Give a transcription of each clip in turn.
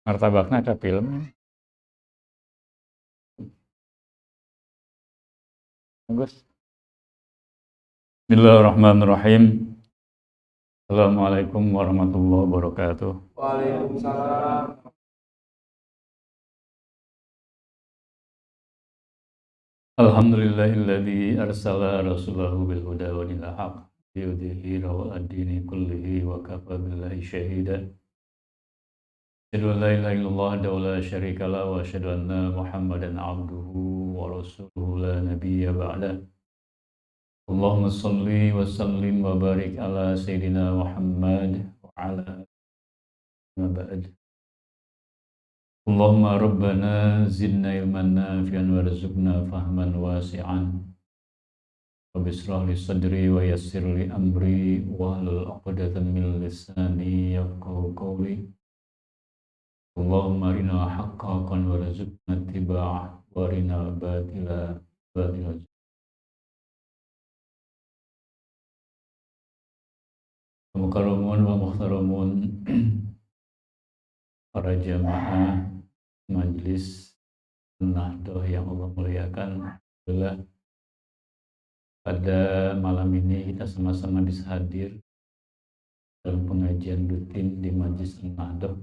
Martabakna ke film. Bagus. Bismillahirrahmanirrahim. Assalamualaikum warahmatullahi wabarakatuh. Waalaikumsalam. Alhamdulillahilladzi arsala rasulahu bil huda wa dinil haqq liyudhhirahu 'alad dini kullihi wa kafa billahi shahida. Asyhadu an la ilaha illallah wa la syarika lah wa asyhadu anna Muhammadan 'abduhu wa rasuluhu la nabiyya ba'da. Allahumma shalli wa sallim wa barik ala sayyidina Muhammad wa ala ma ba'd. Allahumma rabbana zidna ilman nafi'an warzuqna fahman wasi'an. Rabbi shrah li sadri wa yassir li amri wahlul 'uqdatam min lisani yafqahu qawli. Allahumma arina haqqan warzuqna ittiba'ah wa arina batila batila. Mukarramun wa muhtaramun para jamaah Majelis Nahdoh yang Allah muliakan. Alhamdulillah pada malam ini kita sama-sama bisa hadir dalam pengajian rutin di Majelis Nahdoh.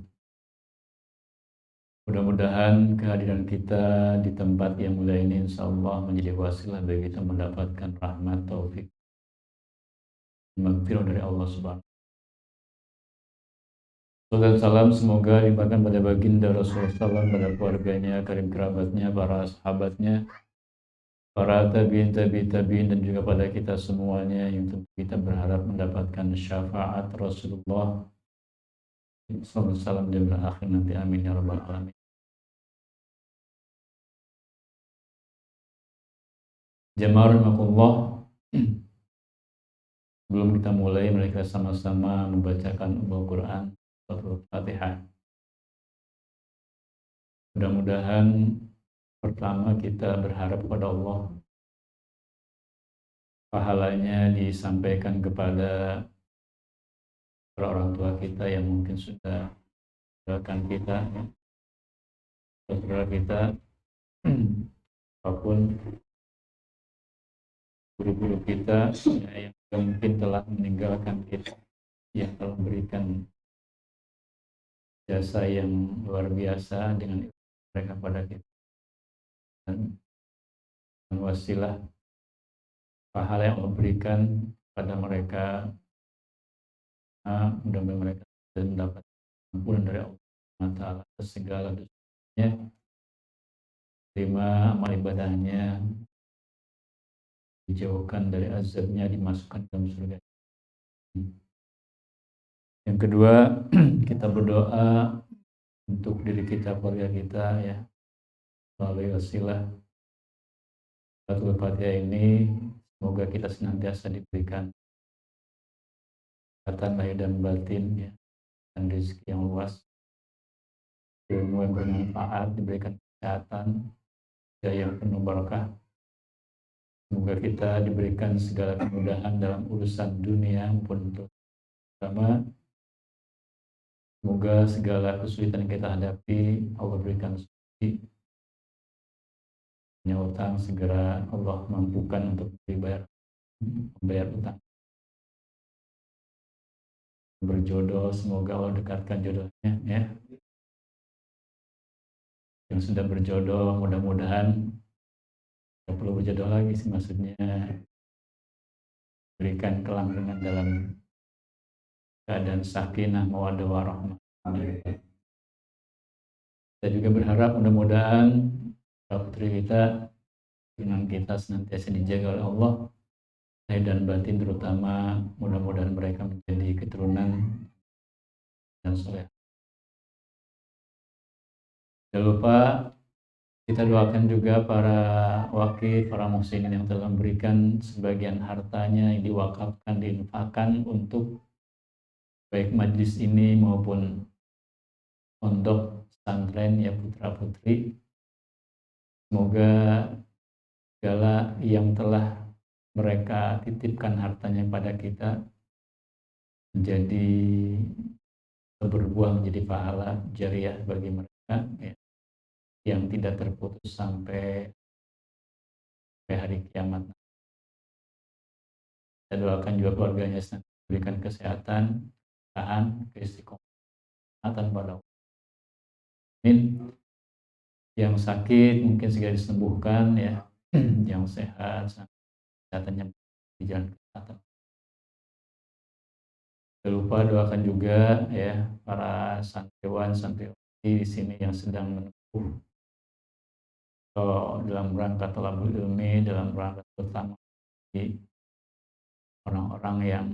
Mudah-mudahan kehadiran kita di tempat yang mulia ini insya Allah menjadi wasilah bagi kita mendapatkan rahmat, taufik, maghfirah dari Allah Subhanahu. Dan salam semoga limpahkan pada baginda Rasulullah SAW, pada keluarganya, karib kerabatnya, para sahabatnya, para tabi'in dan juga pada kita semuanya yang tentu kita berharap mendapatkan syafaat Rasulullah SAW di akhir nanti. Amin ya rabbal alamin. Jamaah rahimakumullah, sebelum kita mulai, mereka sama-sama membacakan Al-Quran, Al-Fatihah. Mudah-mudahan pertama kita berharap kepada Allah, pahalanya disampaikan kepada para orang tua kita yang mungkin sudah meninggalkan kita, saudara kita, apapun guru-guru kita yang mungkin telah meninggalkan kita, yang telah memberikan jasa yang luar biasa dengan mereka pada kita, dan wasilah pahala yang Allah berikan pada mereka, mudah-mudahan mereka mendapat ampunan dari Allah Taala atas segala dosanya, terima amal ibadahnya, dijauhkan dari azabnya, dimasukkan dalam surga. Yang kedua, kita berdoa untuk diri kita, keluarga kita, ya, melalui wasilah Salatul Fatihah ini, semoga kita senantiasa diberikan kesehatan lahir dan batin, ya, dan rezeki yang luas, ilmu yang bermanfaat, diberikan kesehatan yang penuh barakah. Semoga kita diberikan segala kemudahan dalam urusan dunia maupun untuk agama. Semoga segala kesulitan yang kita hadapi Allah berikan solusi. Punya utang segera Allah mampukan untuk membayar utang. Berjodoh, semoga Allah dekatkan jodohnya, ya. Yang sudah berjodoh, mudah-mudahan tidak perlu berjodoh lagi sih, maksudnya berikan kelanggengan dalam keadaan sakinah mawaddah warahmah. Kita juga berharap mudah-mudahan putri kita, dengan kita senantiasa dijaga oleh Allah lahir dan batin, terutama mudah-mudahan mereka menjadi keturunan dan soleh. Jangan lupa kita doakan juga para wakil, para muhsinin yang telah memberikan sebagian hartanya yang diwakafkan, diinfakkan untuk baik majlis ini maupun pondok pesantren, ya, putra putri. Semoga segala yang telah mereka titipkan hartanya pada kita menjadi berbuah menjadi pahala jariah bagi mereka ya, yang tidak terputus sampai hari kiamat. Saya doakan juga keluarganya senantiasa diberikan kesehatan, tahan, keistiqomahan pada amin. Yang sakit mungkin segera disembuhkan ya, yang sehat kesehatannya di jalan kesehatan. Jangan lupa doakan juga ya para santriwan santriwati di sini yang sedang menempuh dalam rangka thalabul ilmi, dalam rangka terutama orang-orang yang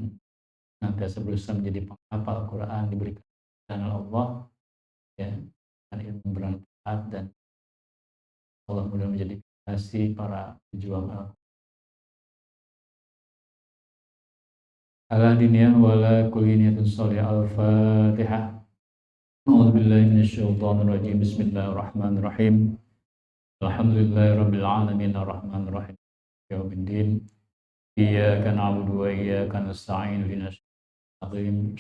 senantiasa berusaha menjadi penghafal Quran, diberikan oleh Allah ya, dan ilmu bermanfaat, dan Allah mudah menjadi kasih para pejuang Al-Quran. Ala diniyah wala kuliniyatun sholih. Al-Fatihah. A'udzubillahi minasyaitonir rajim. Bismillahirrahmanirrahim. Alhamdulillahirabbil alamin arrahmanir rahim yaumiddin. Iyyaka na'budu wa iyyaka nasta'in. Ihdinas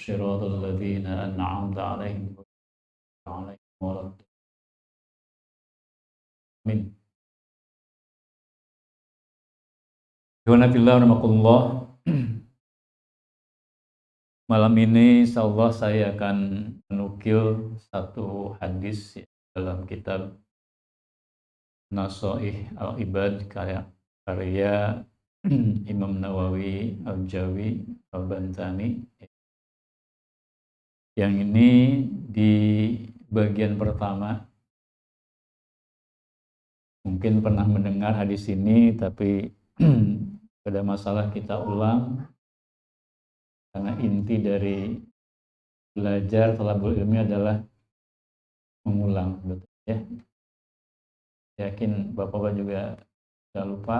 siratal ladzina an'amta 'alaihim ghairil maghdubi 'alaihim waladdallin. Amin. Bismillahirrahmanirrahim. Malam ini insyaallah saya akan menukil satu hadis dalam kitab Nasoih Al-Ibad karya Imam Nawawi Al-Jawi Al-Bantani. Yang ini di bagian pertama mungkin pernah mendengar hadis ini, tapi pada masalah kita ulang, karena inti dari belajar thalabul ilmi adalah mengulang, betul ya. Yakin Bapak-bapak juga tidak lupa,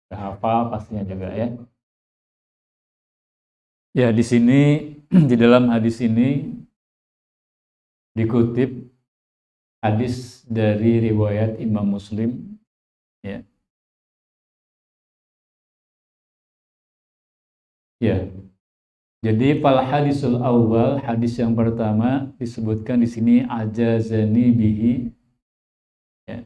sudah hafal pastinya juga ya. Ya, di sini di dalam hadis ini dikutip hadis dari riwayat Imam Muslim ya. Ya. Jadi fal hadisul awal, hadis yang pertama disebutkan di sini ajazani bihi ya.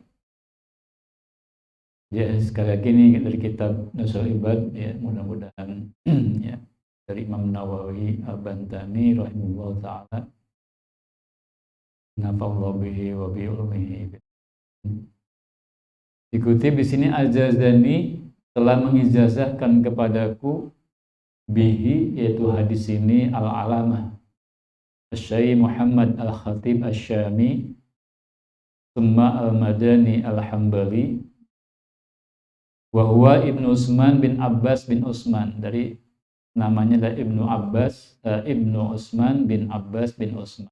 Ya, sekali lagi ini dari kitab Nasul Ibad ya, mudah-mudahan ya, dari Imam Nawawi Al-Bantani rahimahullah ta'ala, nafa'allahu bihi wa bi ulmihi. Dikutip di sini ajazani, telah mengijazahkan kepadaku, bihi yaitu hadis ini al-alamah Asy-Syaikh Muhammad Al-Khatib Asy-Syami Tsumma Al-Madani Al-Hambali wa huwa Ibnu Utsman bin Abbas bin Utsman, dari namanya adalah Ibnu Utsman bin Abbas bin Utsman,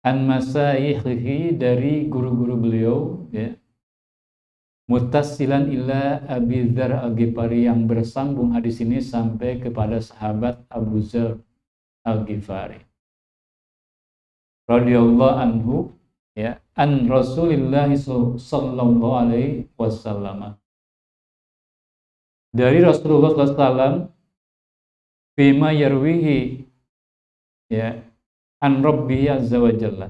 an masayihihi, dari guru-guru beliau ya, muttasilan ila Abi Dzar Al-Ghifari, yang bersambung hadis ini sampai kepada sahabat Abu Dzar Al-Ghifari radhiyallahu anhu ya, an Rasulillah sallallahu alaihi wasallam, dari Rasulullah SAW, bima yarwihi ya, an Rabbi azza wa jalla,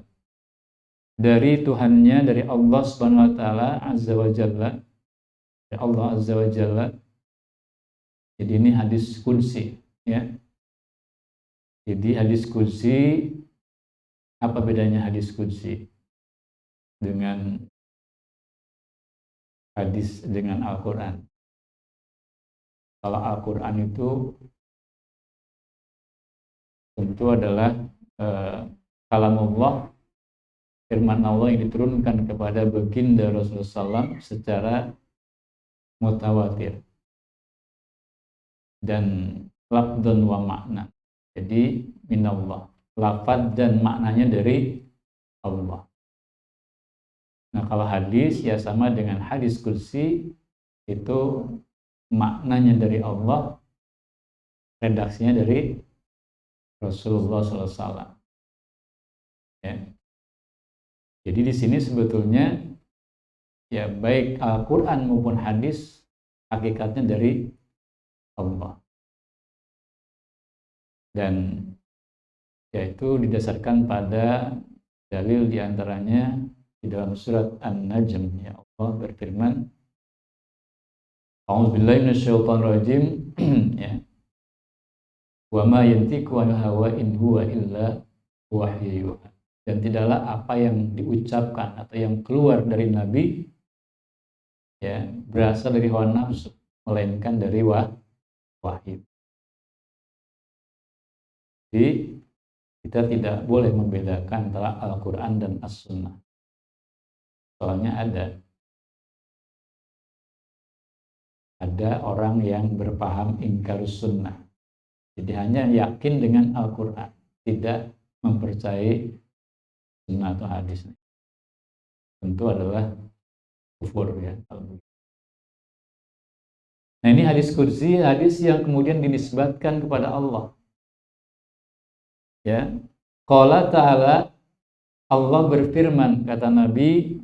dari Tuhannya, dari Allah Subhanahu wa taala azza wa jalla, dari Allah azza wa jalla. Jadi ini hadis qudsi ya. Jadi hadis qudsi, apa bedanya hadis qudsi dengan hadis dengan Al-Qur'an? Kalau Al-Qur'an itu tentu adalah kalamullah, firman Allah yang diturunkan kepada baginda Rasulullah SAW secara mutawatir dan lafdzan wa makna. Jadi minallah, lafaz dan maknanya dari Allah. Nah, kalau hadis ya sama dengan hadis qudsi, itu maknanya dari Allah, redaksinya dari Rasulullah SAW. Ya. Jadi di sini sebetulnya ya baik Al-Quran maupun hadis hakikatnya dari Allah. dan yaitu didasarkan pada dalil diantaranya di dalam surat An-Najm. Ya, Allah berfirman, A'udzubillahi minasyaitonirrajim. Ya, wa ma yantiqu 'anil hawa in huwa illa wahyu yuha. Dan tidaklah apa yang diucapkan atau yang keluar dari Nabi ya berasal dari hawa nafsu, melainkan dari wahyu. Jadi kita tidak boleh membedakan antara Al-Quran dan As-Sunnah. Soalnya ada orang yang berpaham ingkarus sunnah. Jadi hanya yakin dengan Al-Quran, tidak mempercayai sunnah atau hadis. Tentu adalah kufur ya. Nah, ini hadis kursi, hadis yang kemudian dinisbatkan kepada Allah. Ya, qala ta'ala, Allah berfirman, kata Nabi.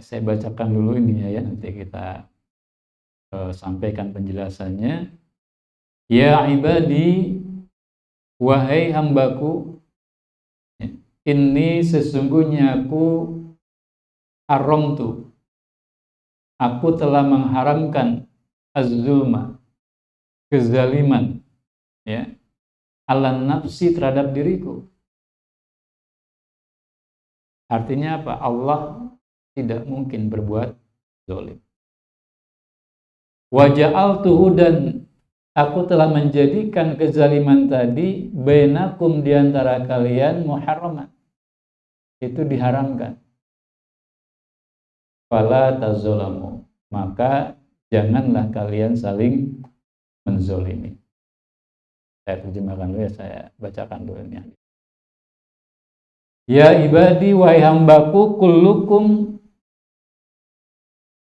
Saya bacakan dulu ini ya, nanti kita sampaikan penjelasannya. Ya ibadi, wahai hambaku, ini sesungguhnya aku telah mengharamkan az-zulma, kezaliman, ya, ala nafsi terhadap diriku. Artinya apa? Allah tidak mungkin berbuat zalim. Wa ja'altuhu, dan aku telah menjadikan kezaliman tadi bainakum, diantara kalian, muharraman, itu diharamkan. Fala tazalamu, maka janganlah kalian saling menzolimi. Saya terjemahkan dulu ya, saya bacakan dulu ini. Ya ibadi, wahai hambaku, kullukum,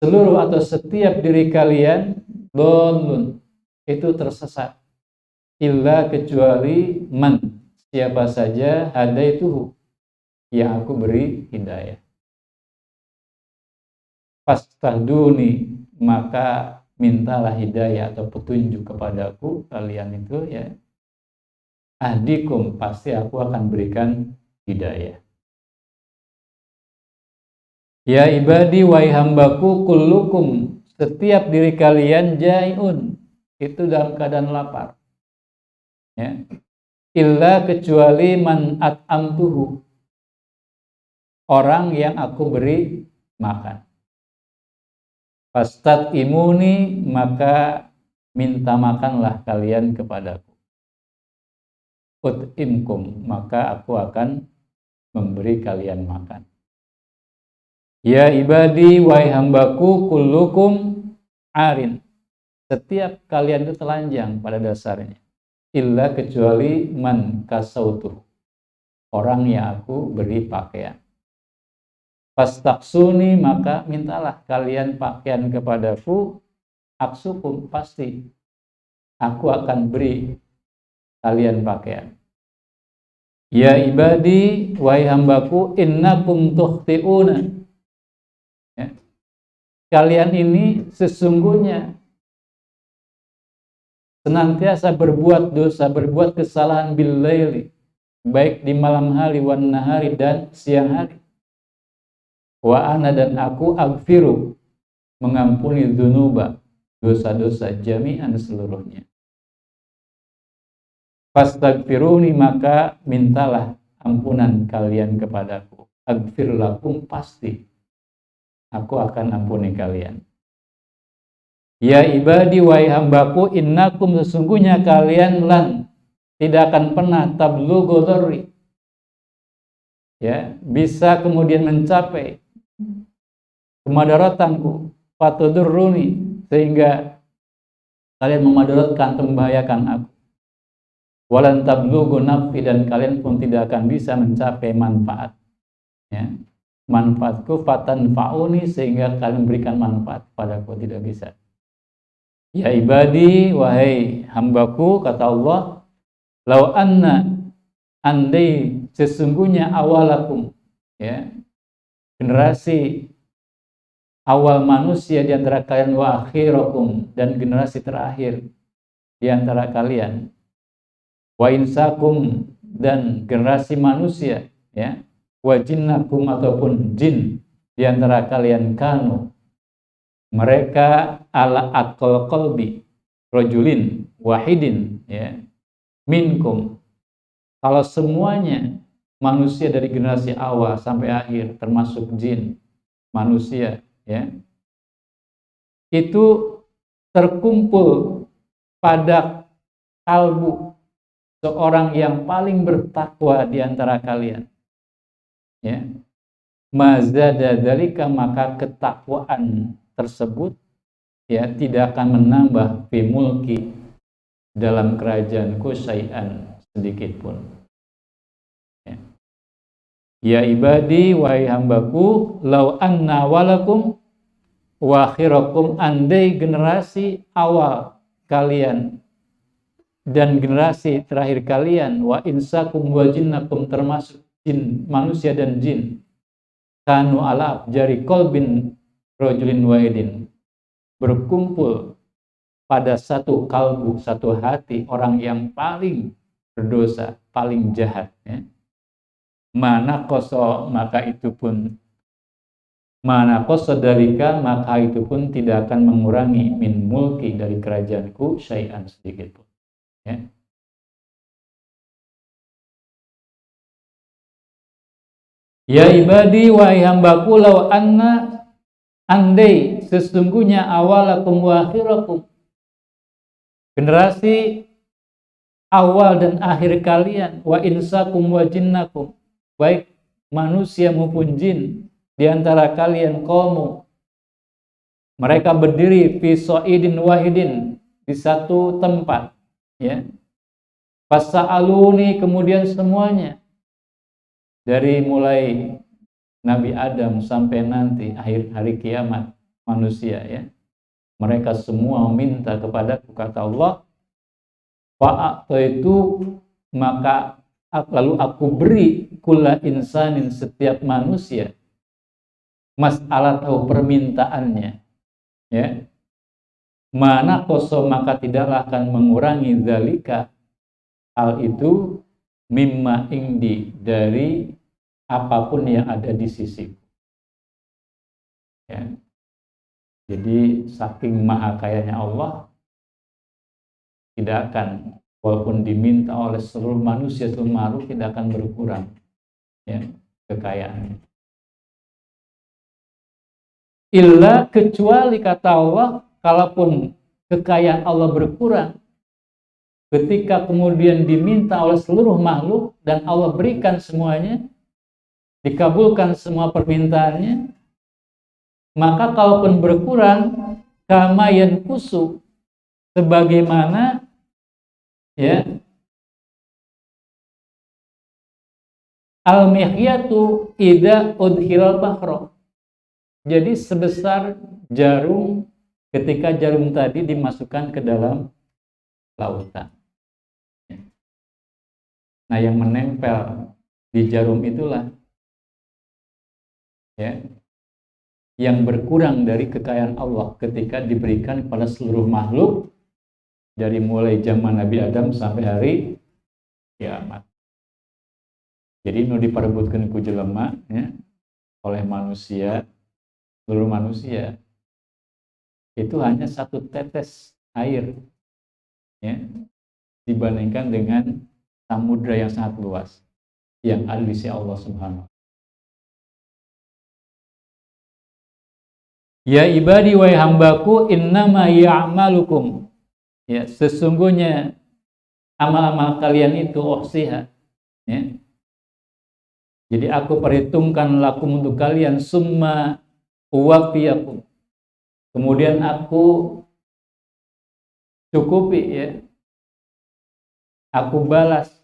seluruh atau setiap diri kalian, dhalun, itu tersesat, illa, kecuali, man, siapa saja, hadaituhu, yang aku beri hidayah. Fastahduni, maka mintalah hidayah atau petunjuk kepadaku, kalian itu ya, ahdikum, pasti aku akan berikan hidayah. Ya ibadi, wahai hambaku, kullukum, setiap diri kalian, jai'un, itu dalam keadaan lapar. Ya. Illa, kecuali, man at'amtuhu, orang yang aku beri makan. Fastat imuni, maka minta makanlah kalian kepadaku. Ut'imkum, maka aku akan memberi kalian makan. Ya ibadi, wahai hambaku, kullukum arin, setiap kalian itu telanjang pada dasarnya. Illa, kecuali, man kasautuh, orang yang aku beri pakaian. Fastaksuni, maka mintalah kalian pakaian kepadaku. Aksukum, pasti aku akan beri kalian pakaian. Ya ibadi, wahai hambaku, innakum tukhti'una, ya, kalian ini sesungguhnya senantiasa berbuat dosa, berbuat kesalahan, bil-laili, baik di malam hari, wan nahari, dan siang hari. Wa ana, dan aku, aghfiru, mengampuni, dzunuba, dosa-dosa, jami'an, seluruhnya. Fastaghfiruni, maka mintalah ampunan kalian kepadaku. Aghfir lakum, pasti aku akan ampuni kalian. Ya ibadi, wahai hambaku, innakum, sesungguhnya kalian, lan, tidak akan pernah, tablughu dzarri, ya, bisa kemudian mencapai kemadaratanku, fatudurruni, sehingga kalian memadaratkan, membahayakan aku. Walan tablughu naf'i, dan kalian pun tidak akan bisa mencapai manfaat, ya, manfaatku, fatanfa'uni, sehingga kalian memberikan manfaat padaku, tidak bisa. Ya ibadi, wahai hambaku, kata Allah, lau anna, andai sesungguhnya, awalakum, ya, generasi awal manusia di antara kalian, wa akhirakum, dan generasi terakhir di antara kalian, wa insakum dan generasi manusia, ya, wa jinnakum ataupun jin di antara kalian kanu mereka ala atqal qalbi rajulin wahidin, ya, minkum. Kalau semuanya manusia dari generasi awal sampai akhir termasuk jin manusia, ya, itu terkumpul pada kalbu seorang yang paling bertakwa di antara kalian, ya, mazada dzalika, maka ketakwaan tersebut, ya, tidak akan menambah fi mulki dalam kerajaanku syai'an sedikit pun. Ya ibadi, wahai hambaku, lau anna walakum wa akhirakum, andai generasi awal kalian dan generasi terakhir kalian, wa insakum wa jinnakum termasuk jin manusia dan jin, kanu ala jari qalbin rajulin wahidin, berkumpul pada satu kalbu, satu hati orang yang paling berdosa, paling jahat, ya. Mana koso, maka itu pun mana koso dalika, maka itu pun tidak akan mengurangi min mulki dari kerajaanku syai'an sedikit pun, ya. Ya ibadi, wahai hambaku, lau anna, andai sesungguhnya awalakum wa akhirakum, generasi awal dan akhir kalian, wa insakum wa jinnakum, baik manusia maupun jin di antara kalian, qaum, mereka berdiri fi sa'idin wahidin, di satu tempat, ya, fasa'aluni, kemudian semuanya dari mulai Nabi Adam sampai nanti akhir hari kiamat manusia, ya, mereka semua meminta kepadaku, kata Allah, fa'ataitu, maka lalu aku beri kulla insanin, setiap manusia, masalah tahu permintaannya, ya, mana koso, maka tidaklah akan mengurangi zalika, hal itu, mimma indi, dari apapun yang ada di sisiku, ya. Jadi saking maha kayanya Allah, tidak akan, walaupun diminta oleh seluruh manusia, seluruh makhluk, tidak akan berkurang, ya, kekayaannya. Illa, kecuali kata Allah, kalaupun kekayaan Allah berkurang, ketika kemudian diminta oleh seluruh makhluk dan Allah berikan semuanya, dikabulkan semua permintaannya, maka kalaupun berkurang, kama yanqusu, sebagaimana, ya, al-mihyatu idza udkhilal bahra, jadi sebesar jarum ketika jarum tadi dimasukkan ke dalam lautan. Nah, yang menempel di jarum itulah, ya, yang berkurang dari kekayaan Allah ketika diberikan kepada seluruh makhluk dari mulai zaman Nabi Adam sampai hari kiamat. Jadi nu diparebutkeun ku jelema, ya, oleh manusia, seluruh manusia, itu hanya satu tetes air, ya, dibandingkan dengan samudra yang sangat luas yang ada di sisi Allah Subhanahu. Ya ibadi, wahai hambaku, innama ya'malukum, ya, sesungguhnya amal-amal kalian itu uhsiha, ya. Jadi aku perhitungkan lakum untuk kalian, summa uwafiyakum, kemudian aku cukupi, ya, aku balas.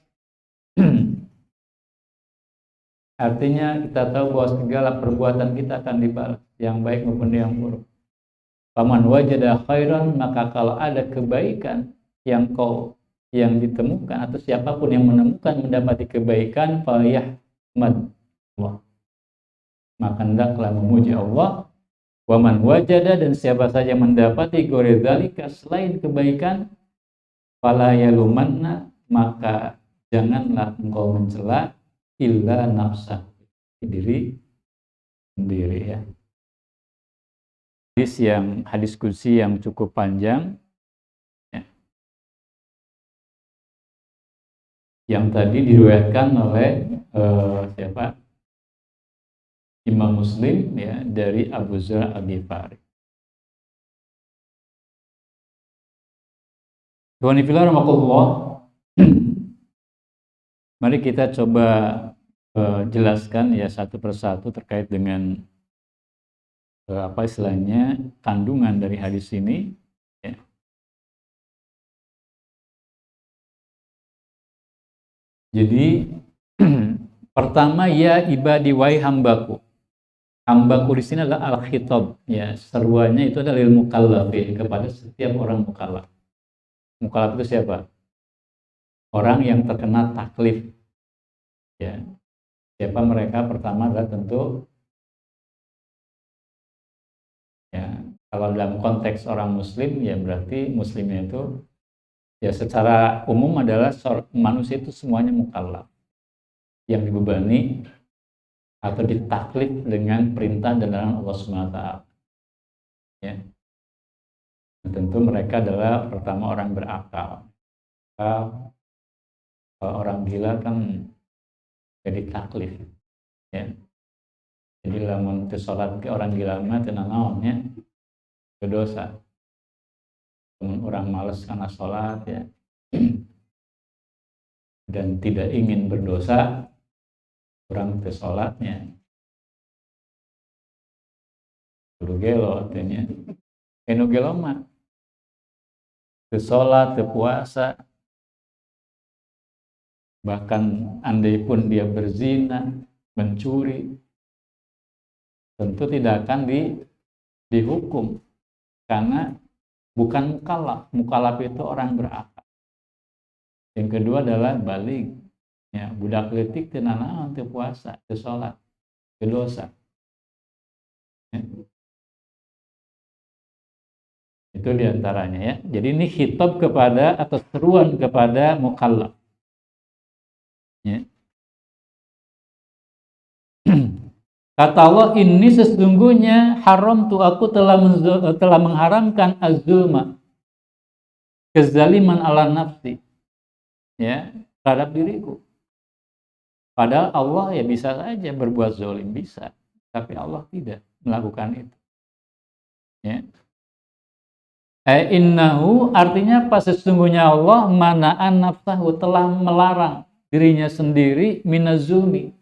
Artinya kita tahu bahwa segala perbuatan kita akan dibalas, yang baik maupun yang buruk. Faman wajada khairan, maka kalau ada kebaikan yang ditemukan, atau siapapun yang menemukan mendapati kebaikan, falyahmad Allah, maka hendaklah memuji Allah. Waman wajada, dan siapa saja mendapati ghairu dzalika, selain kebaikan, fala yalumanna, maka janganlah engkau mencela illa nafsah, diri sendiri ya. Hadis qudsi yang cukup panjang ya, yang tadi diriwayatkan oleh siapa? Imam Muslim ya, dari Abu Dzar Al-Ghifari. Mari kita coba jelaskan ya satu persatu terkait dengan apa istilahnya kandungan dari hadis ini ya. Jadi pertama, ya ibadi wahai hambaku. Hambaku di sini adalah al-khitab ya, seruannya itu adalah lil mukallafin, kepada setiap orang mukallaf. Mukallaf itu siapa? Orang yang terkena taklif ya. Siapa mereka? Pertama adalah tentu ya, kalau dalam konteks orang muslim ya berarti muslimnya itu ya secara umum adalah manusia itu semuanya mukallaf yang dibebani atau ditaklif dengan perintah dan larangan Allah SWT ya. Dan tentu mereka adalah pertama orang berakal. Kalau orang gila kan jadi taklif ya. Jadi lamun teu salat ke orang gila mah teu naonnya berdosa. Orang malas karena sholat ya dan tidak ingin berdosa, orang teu sholatnya kudu gelo artinya. Enu gelo mah teu sholat, teu puasa, bahkan andai pun dia berzina, mencuri, tentu tidak akan dihukum karena bukan mukallaf. Mukallaf itu orang berakal. Yang kedua adalah balik ya, budak leutik teu naon, teu puasa, teu salat, teu dosa ya. Itu diantaranya ya. Jadi ini khitab kepada atau seruan kepada mukallaf ya. Kata Allah, ini sesungguhnya haram tu aku telah mengharamkan az-zulma, kezaliman ala nafsi ya, terhadap diriku. Padahal Allah ya bisa saja berbuat zalim, bisa, tapi Allah tidak melakukan itu ya. Innahu artinya apa? Sesungguhnya Allah mana'an nafsahu, telah melarang dirinya sendiri minaz-zulmi,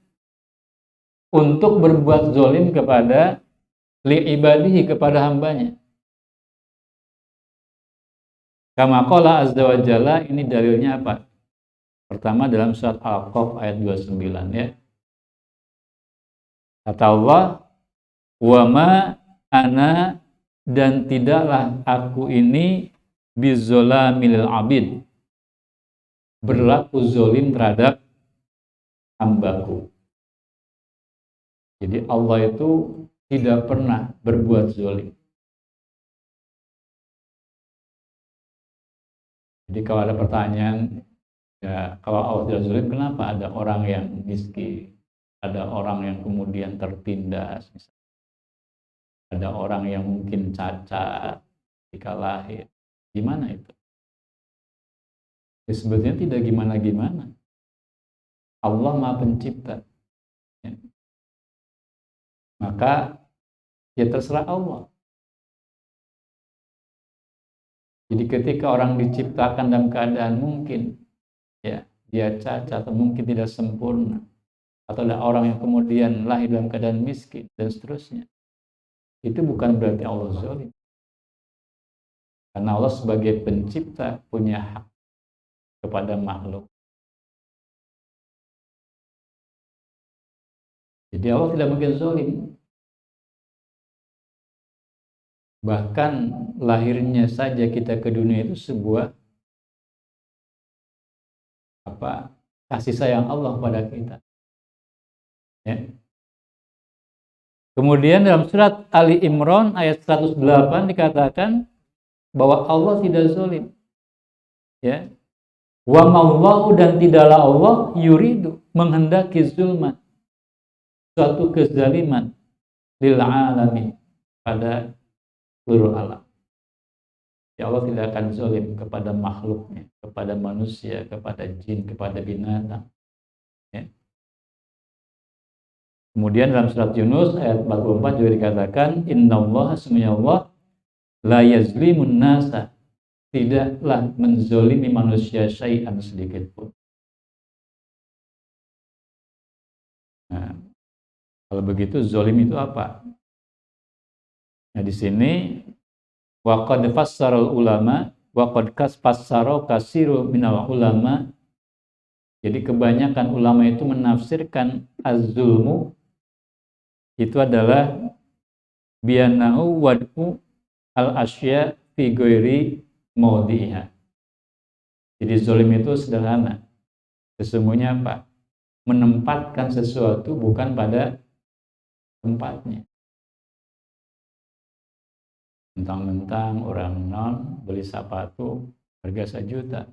untuk berbuat zalim kepada li'ibadihi, kepada hambanya. Kama qala azza wa jalla, ini dalilnya apa? Pertama dalam surat Al-Qaf ayat 29 ya. Kata Allah, wa ma ana, dan tidaklah aku ini bizzalamil abid, berlaku zalim terhadap hambaku. Jadi Allah itu tidak pernah berbuat zalim. Jadi kalau ada pertanyaan, ya kalau Allah tidak zalim, kenapa ada orang yang miskin, ada orang yang kemudian tertindas, misalnya, ada orang yang mungkin cacat ketika lahir, gimana itu? Ya, sebetulnya tidak gimana-gimana. Allah Maha Pencipta. Ya. Maka ya terserah Allah. Jadi ketika orang diciptakan dalam keadaan mungkin ya dia cacat atau mungkin tidak sempurna, atau ada orang yang kemudian lahir dalam keadaan miskin dan seterusnya, itu bukan berarti Allah zalim. Karena Allah sebagai pencipta punya hak kepada makhluk. Jadi Allah tidak mungkin zalim. Bahkan lahirnya saja kita ke dunia itu sebuah kasih sayang Allah pada kita. Ya. Kemudian dalam surat Ali Imran ayat 108 dikatakan bahwa Allah tidak zalim. Ya. Wa ma'allahu, dan tidaklah Allah yuridu, menghendaki zulman, suatu kezaliman, lil alamin, pada seluruh alam. Ya, Allah tidak akan zalim kepada makhluknya, kepada manusia, kepada jin, kepada binatang. Ya. Kemudian dalam surat Yunus ayat 44 juga dikatakan, innallaha, sesungguhnya Allah, la yazlimun nasa, tidaklah menzolimi manusia syai'an, sedikit pun. Nah, kalau begitu zolim itu apa? Nah, di sini waqad fassarul ulama, waqad fassara katsiru minal ulama. Jadi kebanyakan ulama itu menafsirkan az-zulmu itu adalah bianahu wad'u al-asya fi ghairi mawdi'iha. Jadi zolim itu sederhana. Sesungguhnya apa? Menempatkan sesuatu bukan pada tempatnya. Mentang-mentang orang non beli sepatu harga 1 juta,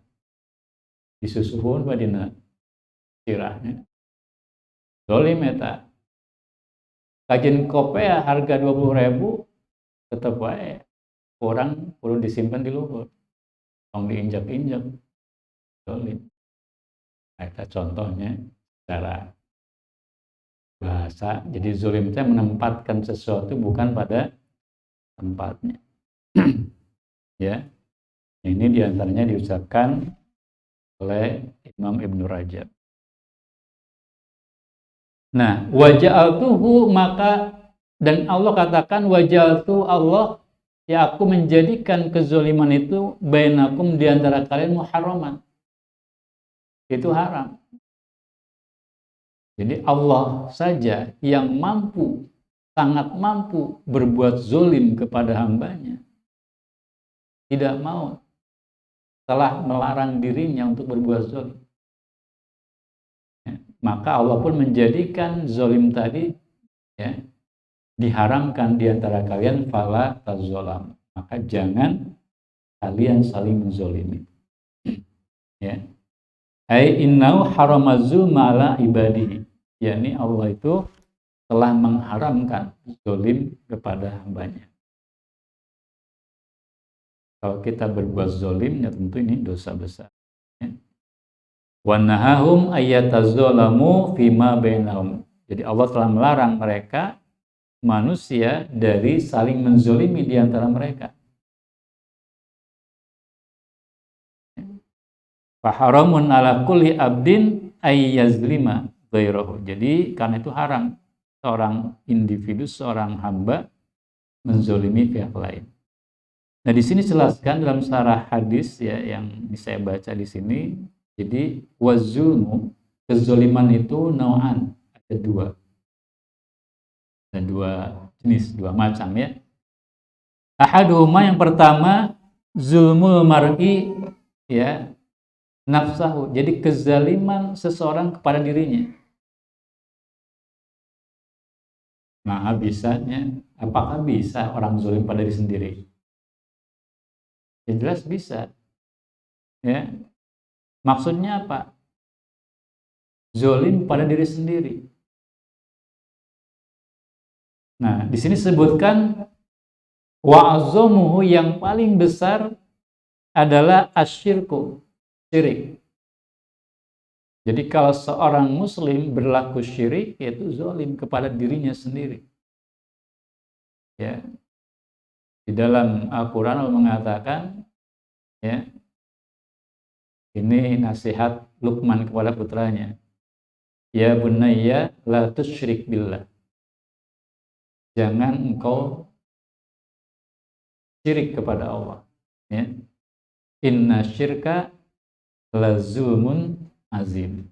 disusuhun badina sirahnya. Zolim eta. Kajian kopea harga 20.000, tetap wae orang perlu disimpan di luhur, tong diinjak-injak, zolim. Nah, itu contohnya secara bahasa. Jadi zolim itu menempatkan sesuatu bukan pada tempatnya. Ya, ini diantaranya diucapkan oleh Imam Ibnu Rajab. Nah, waja'altuhu, maka, dan Allah katakan waja'altu, Allah, ya aku menjadikan kezoliman itu bainakum, di antara kalian, muharraman, itu haram. Jadi Allah saja yang mampu, sangat mampu berbuat zolim kepada hambanya, tidak mau, telah melarang dirinya untuk berbuat zolim. Maka Allah pun menjadikan zolim tadi, ya, diharamkan di antara kalian, fala tazolam, maka jangan kalian saling menzolimi. Ya, ai innau haramazu ma'ala ibadihi, yakni Allah itu telah mengharamkan zolim kepada hambanya. Kalau kita berbuat zolim, ya tentu ini dosa besar. Ya. Wa nahahum ayyatazolamu fima bainahum. Jadi Allah telah melarang mereka, manusia, dari saling menzolimi di antara mereka. Faharamun ala kulli abdin ayyazlima ghairahu. Jadi karena itu haram seorang individu, seorang hamba menzolimi pihak lain. Nah, di sini jelaskan dalam syarah hadis, ya, yang saya baca di sini. Jadi wazulmu, kezoliman itu nau'an, ada dua. Ada dua jenis, dua macam, ya. Ahaduhuma, yang pertama, zulmul mar'i, ya, nafsahu. Jadi kezaliman seseorang kepada dirinya. Nah, bisanya, apakah bisa orang zolim pada diri sendiri? Ya, jelas bisa. Ya. Maksudnya apa? Zolim pada diri sendiri. Nah, di sini sebutkan wa'azomuhu, yang paling besar adalah asyirku, syirik. Jadi kalau seorang muslim berlaku syirik, yaitu zolim kepada dirinya sendiri. Ya. Di dalam Al-Quran Allah mengatakan, ya, ini nasihat Luqman kepada putranya. Ya bunayya la tusyrik billah. Jangan engkau syirik kepada Allah. Ya. Inna syirka la zulmun azim.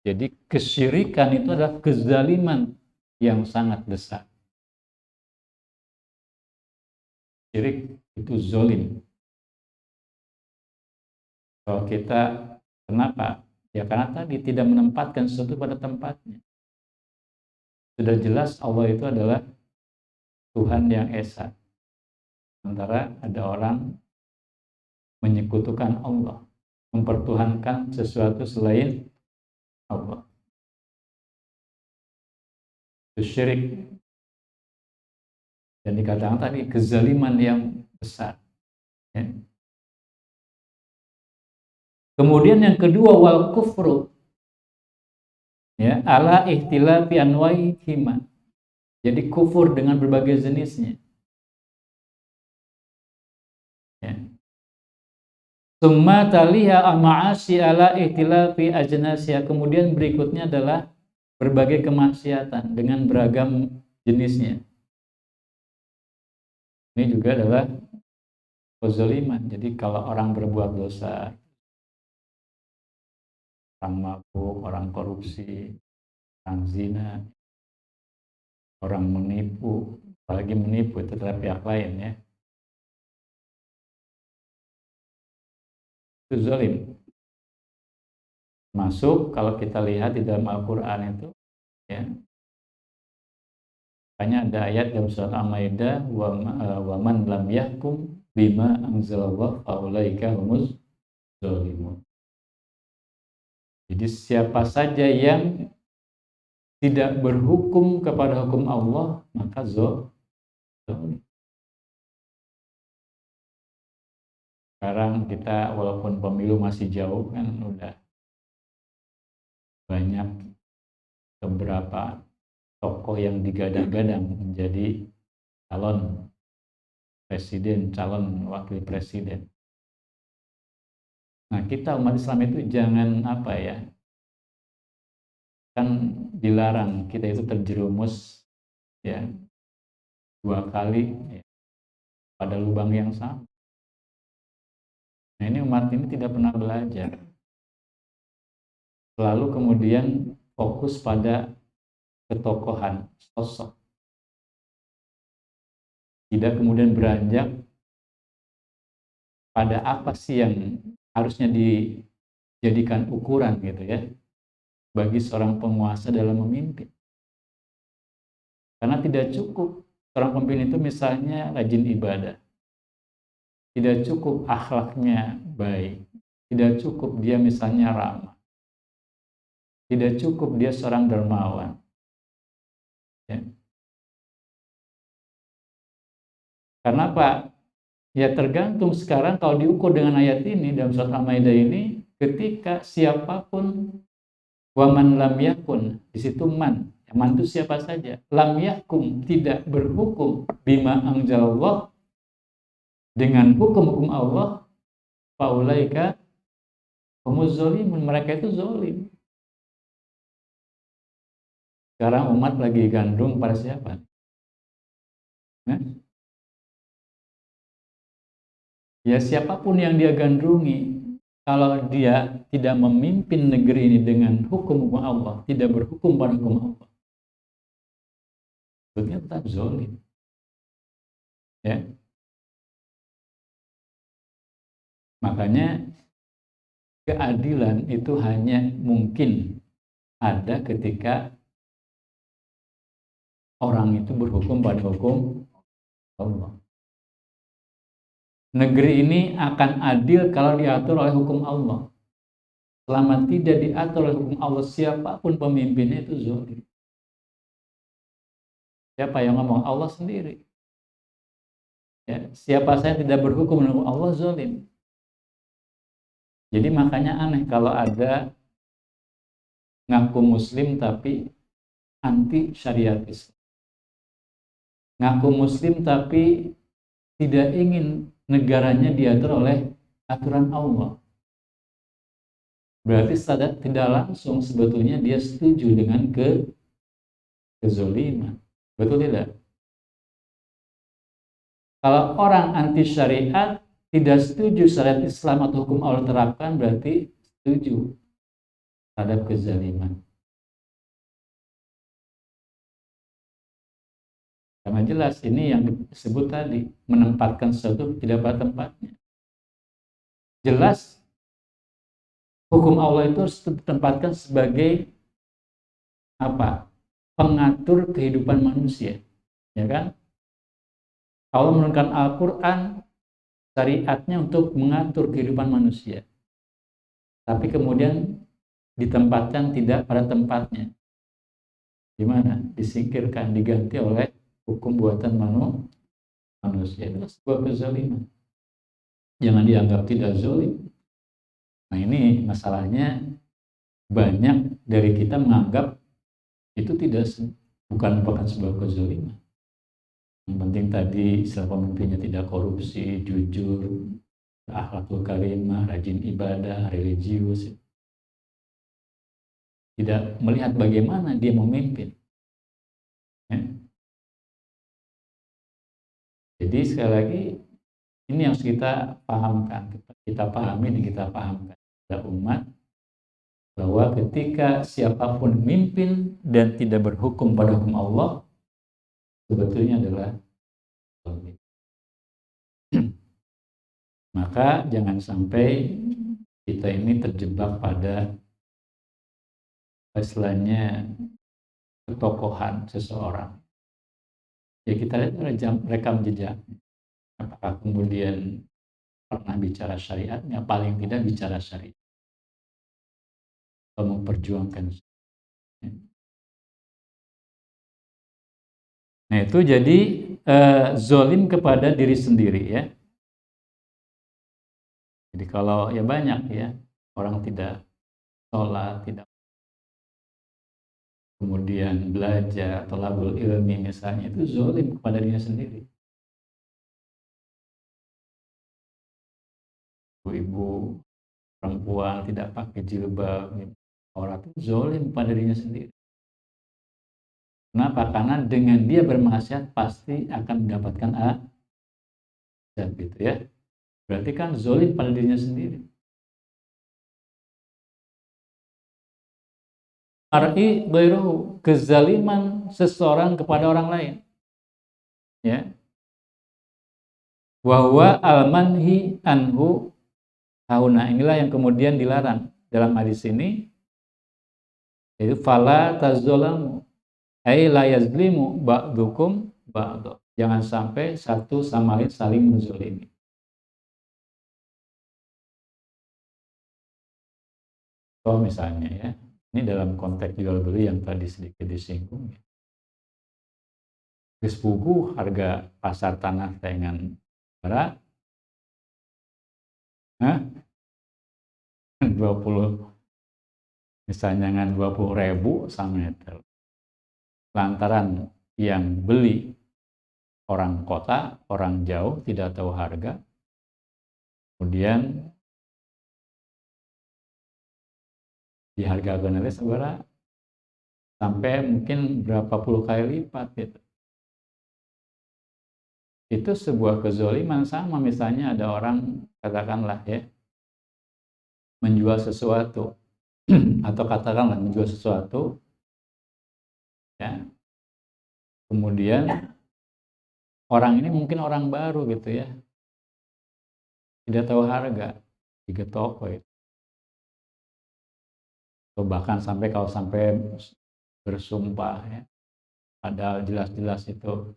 Jadi kesyirikan itu adalah kezaliman yang sangat besar. Syirik itu zolim. Kalau kita, kenapa? Ya karena tadi tidak menempatkan sesuatu pada tempatnya. Sudah jelas Allah itu adalah Tuhan yang esa. Sementara ada orang menyekutukan Allah. mempertuhankan sesuatu selain Allah. Itu syirik. Dan dikatakan tadi kezaliman yang besar. Ya. Kemudian yang kedua wal kufru, ya, ala ihtilafi anwa'i hima. Jadi kufur dengan berbagai jenisnya. Ya. Summa taliha al-ma'asi ala ihtilafi ajnasya. Kemudian berikutnya adalah berbagai kemaksiatan dengan beragam jenisnya. Ini juga adalah kezaliman. Jadi kalau orang berbuat dosa, orang mabuk, orang korupsi, orang zina, orang menipu, apalagi menipu itu terhadap pihak lain, ya, itu zalim. Masuk kalau kita lihat di dalam Al-Quran itu, ya, hanya ada ayat dalam surat Al-Maidah, wa man lam yahkum bima anzalallah faulaika humuz zalimun. Jadi siapa saja yang tidak berhukum kepada hukum Allah, maka zalim. Sekarang kita walaupun pemilu masih jauh kan, udah banyak beberapa tokoh yang digadang-gadang menjadi calon presiden, calon wakil presiden. Nah, kita umat Islam itu jangan kan dilarang kita itu terjerumus, ya, 2 kali, ya, pada lubang yang sama. Nah, ini umat ini tidak pernah belajar. Selalu kemudian fokus pada ketokohan, sosok. Tidak kemudian beranjak pada apa sih yang harusnya dijadikan ukuran gitu, ya, bagi seorang penguasa dalam memimpin. Karena tidak cukup seorang pemimpin itu misalnya rajin ibadah. Tidak cukup akhlaknya baik. Tidak cukup dia misalnya ramah. Tidak cukup dia seorang dermawan. Ya. Karena apa? Ya tergantung sekarang kalau diukur dengan ayat ini dalam surat Al-Maidah ini, ketika siapapun, waman lam yakun, di situ man itu siapa saja, lam yakum, tidak berhukum, bima anzalallah, dengan hukum-hukum Allah, faulaika humuz zalimun, mereka itu zalim. Sekarang umat lagi gandrung pada siapa? Nah, ya siapapun yang dia gandrungi, kalau dia tidak memimpin negeri ini dengan hukum Allah, tidak berhukum pada hukum Allah, sebetulnya tetap zalim. Ya. Makanya keadilan itu hanya mungkin ada ketika orang itu berhukum pada hukum Allah. Negeri ini akan adil kalau diatur oleh hukum Allah. Selama tidak diatur oleh hukum Allah, siapapun pemimpinnya itu zalim. Siapa yang ngomong? Allah sendiri. Ya, siapa saya tidak berhukum dengan Allah, zalim. Jadi makanya aneh kalau ada ngaku muslim tapi anti syariat Islam. Ngaku muslim tapi tidak ingin negaranya diatur oleh aturan Allah. Berarti tidak langsung sebetulnya dia setuju dengan kezaliman. Betul tidak? Kalau orang anti syariat tidak setuju syariat Islam atau hukum Allah terapkan, berarti setuju terhadap kezaliman. Karena jelas ini yang disebut tadi, menempatkan sesuatu tidak pada tempatnya. Jelas hukum Allah itu harus ditempatkan sebagai apa? Pengatur kehidupan manusia, ya kan? Allah menurunkan Al-Quran, syariatnya untuk mengatur kehidupan manusia. tapi kemudian ditempatkan tidak pada tempatnya. Gimana? Disingkirkan, diganti oleh hukum buatan manusia. Itu sebuah kezaliman. Jangan dianggap tidak zalim. Nah ini masalahnya, banyak dari kita menganggap itu bukan sebuah kezaliman. Yang penting tadi istilah pemimpinnya tidak korupsi, jujur, akhlakul karimah, rajin ibadah, religius. Tidak melihat bagaimana dia memimpin. Ya. Jadi sekali lagi ini yang harus kita pahamkan, kita pahamkan kepada umat bahwa ketika siapapun memimpin dan tidak berhukum pada hukum Allah, sebetulnya adalah zalim. Maka jangan sampai kita ini terjebak pada istilahnya ketokohan seseorang. Ya kita lihat rekam jejak. Apakah kemudian pernah bicara syariatnya, paling tidak bicara syariat atau memperjuangkan. Nah itu jadi zolim kepada diri sendiri ya. Jadi kalau ya banyak ya orang tidak sholat, tidak kemudian belajar thalabul ilmi misalnya, itu zolim kepada dirinya sendiri. Ibu-ibu perempuan tidak pakai jilbab, orang itu zolim pada dirinya sendiri. Kenapa? Karena dengan dia bermaksiat pasti akan mendapatkan azab gitu ya. Berarti kan zolim pada dirinya sendiri. Mar'i ghairuhu, kezaliman seseorang kepada orang lain. Ya. Wa huwa al-manhi anhu hauna. Inilah yang kemudian dilarang dalam hadis ini. Yaitu fala tazolamu. Ai la yazlimu ba'dukum ba'du. Jangan sampai satu sama lain saling menzalimi. So misalnya ya, ini dalam konteks jual beli yang tadi sedikit disinggung ya. Geus puguh harga pasar tanah dengan berapa? 20 misalnya dengan 20.000 sama meter. Lantaran yang beli orang kota, orang jauh, tidak tahu harga, kemudian dihargakan oleh seberapa sampai mungkin berapa puluh kali lipat gitu. Itu sebuah kezaliman. Sama misalnya ada orang katakanlah ya menjual sesuatu atau katakanlah menjual sesuatu ya, kemudian orang ini mungkin orang baru gitu ya, tidak tahu harga, digetok gitu. Atau bahkan sampai kalau sampai bersumpah ya, padahal jelas-jelas itu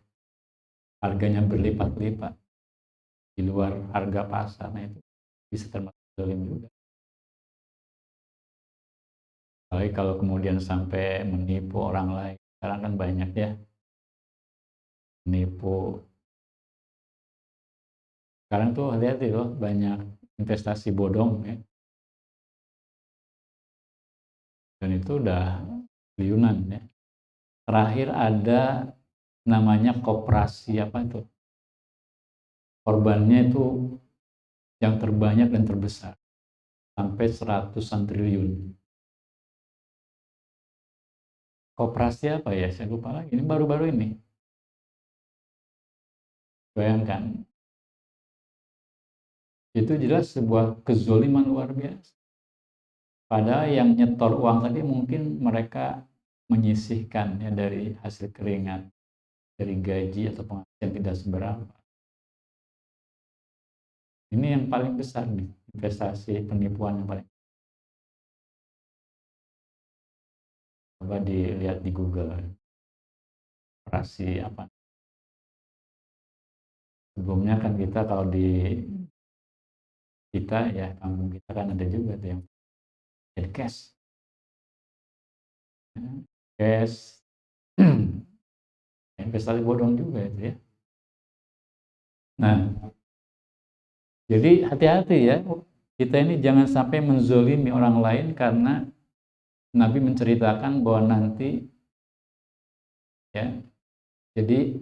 harganya berlipat-lipat di luar harga pasar. Nah itu bisa termasuk zalim juga. Apalagi kalau kemudian sampai menipu orang lain. Sekarang kan banyak ya menipu. Sekarang tuh hati-hati loh, banyak investasi bodong ya. Dan itu udah triliunan ya. Terakhir ada namanya koperasi apa itu, korbannya itu yang terbanyak dan terbesar sampai 100-an triliun. Koperasi apa ya, saya lupa lagi, ini baru-baru ini. Bayangkan, itu jelas sebuah kezoliman luar biasa. Padahal yang nyetor uang tadi mungkin mereka menyisihkan ya dari hasil keringat, dari gaji atau penghasilan tidak seberapa. Ini yang paling besar nih, investasi penipuan yang paling. Coba dilihat di Google, operasi apa. Sebelumnya kan kita kalau di kita ya, kampung kita kan ada juga tuh yang jadi cash. Cash. Investasi bodong juga itu ya. Nah, jadi hati-hati ya, kita ini jangan sampai menzolimi orang lain, karena Nabi menceritakan bahwa nanti ya, jadi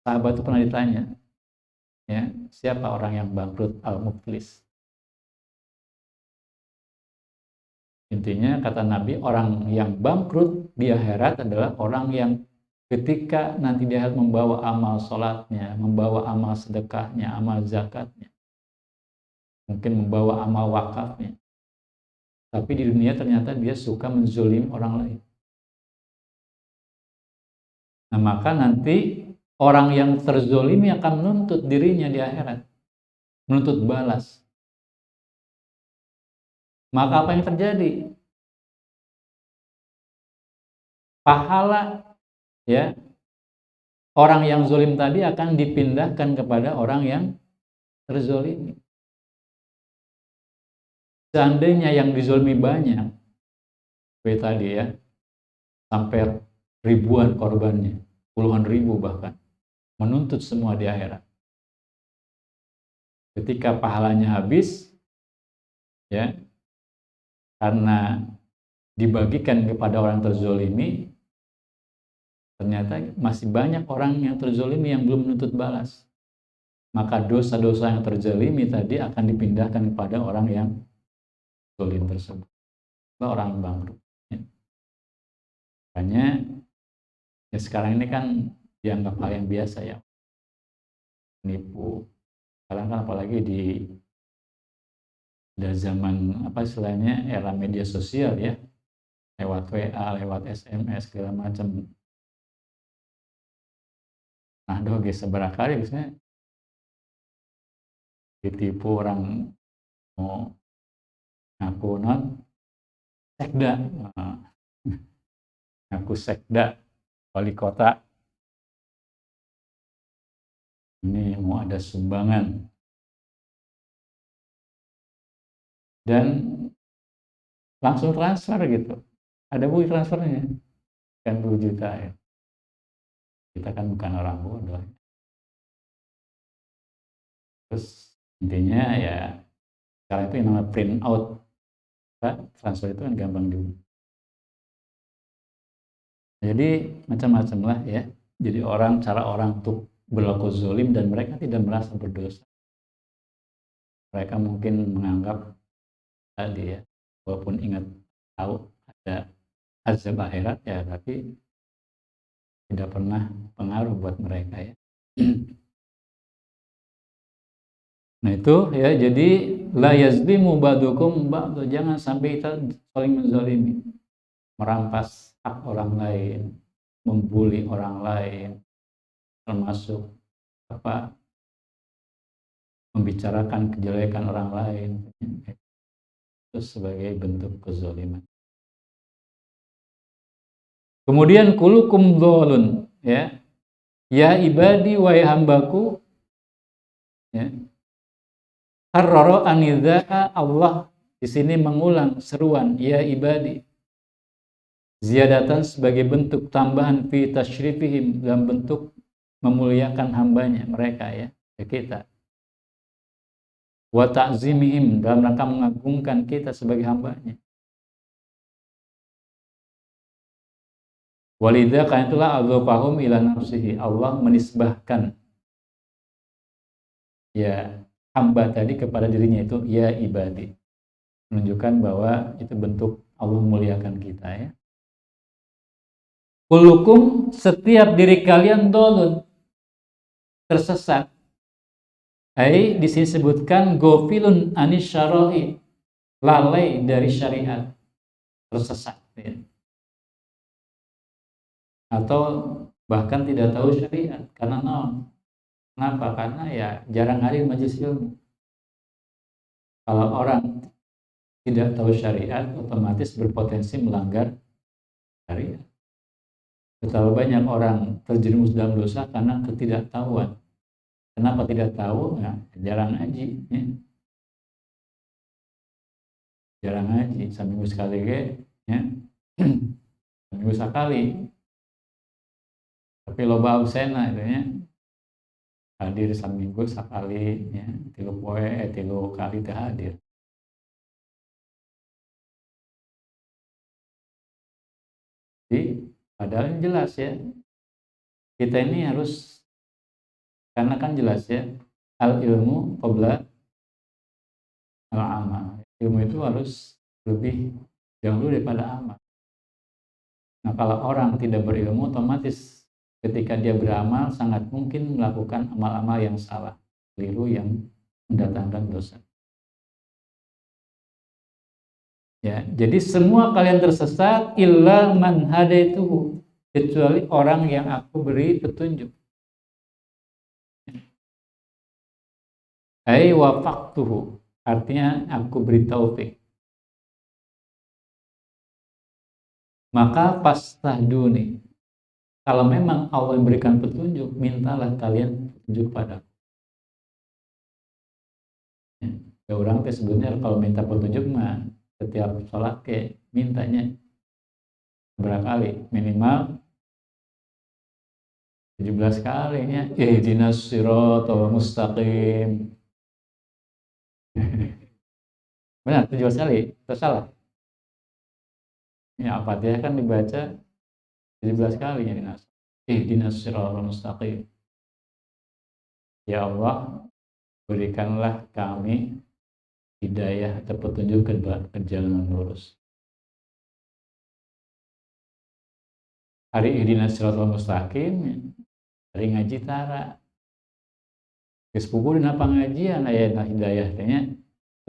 sahabat itu pernah ditanya, ya, siapa orang yang bangkrut, al-muflis. Intinya kata Nabi, orang yang bangkrut di akhirat adalah orang yang ketika nanti di akhirat membawa amal sholatnya, membawa amal sedekahnya, amal zakatnya, mungkin membawa amal wakafnya, tapi di dunia ternyata dia suka menzolim orang lain. Nah, maka nanti orang yang terzolimi akan menuntut dirinya di akhirat, menuntut balas. Maka apa yang terjadi? Pahala ya orang yang zolim tadi akan dipindahkan kepada orang yang terzolimi. Seandainya yang dizolimi banyak, seperti tadi ya, sampai ribuan korbannya, puluhan ribu bahkan, menuntut semua di akhirat. Ketika pahalanya habis, ya, karena dibagikan kepada orang terzolimi, ternyata masih banyak orang yang terzolimi yang belum menuntut balas. Maka dosa-dosa yang terzolimi tadi akan dipindahkan kepada orang yang zolim tersebut, orang bangkrut. Makanya ya sekarang ini kan dianggap hal yang biasa ya, nipu. Sekarang kan apalagi di zaman apa istilahnya, era media sosial ya, lewat WA, lewat SMS segala macam. Nah, doge seberapa kali biasanya ditipu orang mau ngaku sekda, ngaku sekda wali kota, ini mau ada sumbangan, dan langsung transfer gitu, ada bukti transfernya kan 10 juta ya. Kita kan bukan orang bodoh. Terus intinya ya sekarang itu yang namanya print out, transfer itu kan gampang juga. Jadi macam-macam lah ya. Jadi cara orang untuk berlaku zolim dan mereka tidak merasa berdosa. Mereka mungkin menganggap tadi ya, walaupun ingat tahu ada azab akhirat ya, tapi tidak pernah pengaruh buat mereka ya. Nah itu ya, jadi la yazlimu ba'dukum ba'du, jangan sampai kita saling menzalimi, merampas hak orang lain, membuli orang lain, termasuk membicarakan kejelekan orang lain, itu sebagai bentuk kezaliman. Kemudian kulukum dhalun ya, ya ibadi wahai hambaku ya. Karrara anidza, Allah di sini mengulang seruan ya ibadi, ziyadatan sebagai bentuk tambahan fi tasyrifihim, dalam bentuk memuliakan hambanya mereka ya, kita. Wa ta'zimihim, dalam rangka mengagungkan kita sebagai hambanya. Walidha, karena itulah adzafahum ila nafsihi, Allah menisbahkan ya hamba tadi kepada dirinya, itu ya ibadi, menunjukkan bahwa itu bentuk Allah memuliakan kita ya. Kulukum, setiap diri kalian dolun, tersesat. Hai, di sini sebutkan gofilun anis syara'i, lalai dari syariat, tersesat ya. Atau bahkan tidak tahu syariat, karena naon? Kenapa? Karena ya jarang hadir majelis ilmu. Kalau orang tidak tahu syariat, otomatis berpotensi melanggar syariat. Betapa banyak orang terjerumus dalam dosa karena ketidaktahuan. Kenapa tidak tahu? Ya, jarang ngaji. Ya. jarang ngaji, seminggu sekali ge ya. Seminggu sekali. Tapi loba ausena itu ya. Hadir seminggu sekali ya, 3 kali teh hadir. Jadi padahal jelas ya, kita ini harus, karena kan jelas ya, al ilmu qabla al amal. Ilmu itu harus lebih dahulu daripada amal. Nah, kalau orang tidak berilmu, otomatis ketika dia beramal sangat mungkin melakukan amal-amal yang salah, keliru, yang mendatangkan dosa. Ya, jadi semua kalian tersesat illa man hadaituhu, kecuali orang yang aku beri petunjuk. Ai wafaqtuhu, artinya aku beri taufik. Maka fastahduni, kalau memang Allah memberikan petunjuk, mintalah kalian petunjuk padaku. Ya, orang teh sebenarnya kalau minta petunjuk mah setiap sholat ke mintanya berapa kali? Minimal 17 kalinya. Ihdinas siratal mustaqim. Benar, 17 kali. Atau salah? Ya, Al-Fatihah kan dibaca 17 kali ya dinas. Ihdinas siratal mustaqim. Ya Allah, berikanlah kami hidayah atau petunjuk ke jalan lurus. Hari ihdinas siratal mustaqim, hari ngaji tara. Geus puguh dina pangajian aya hidayah teh nya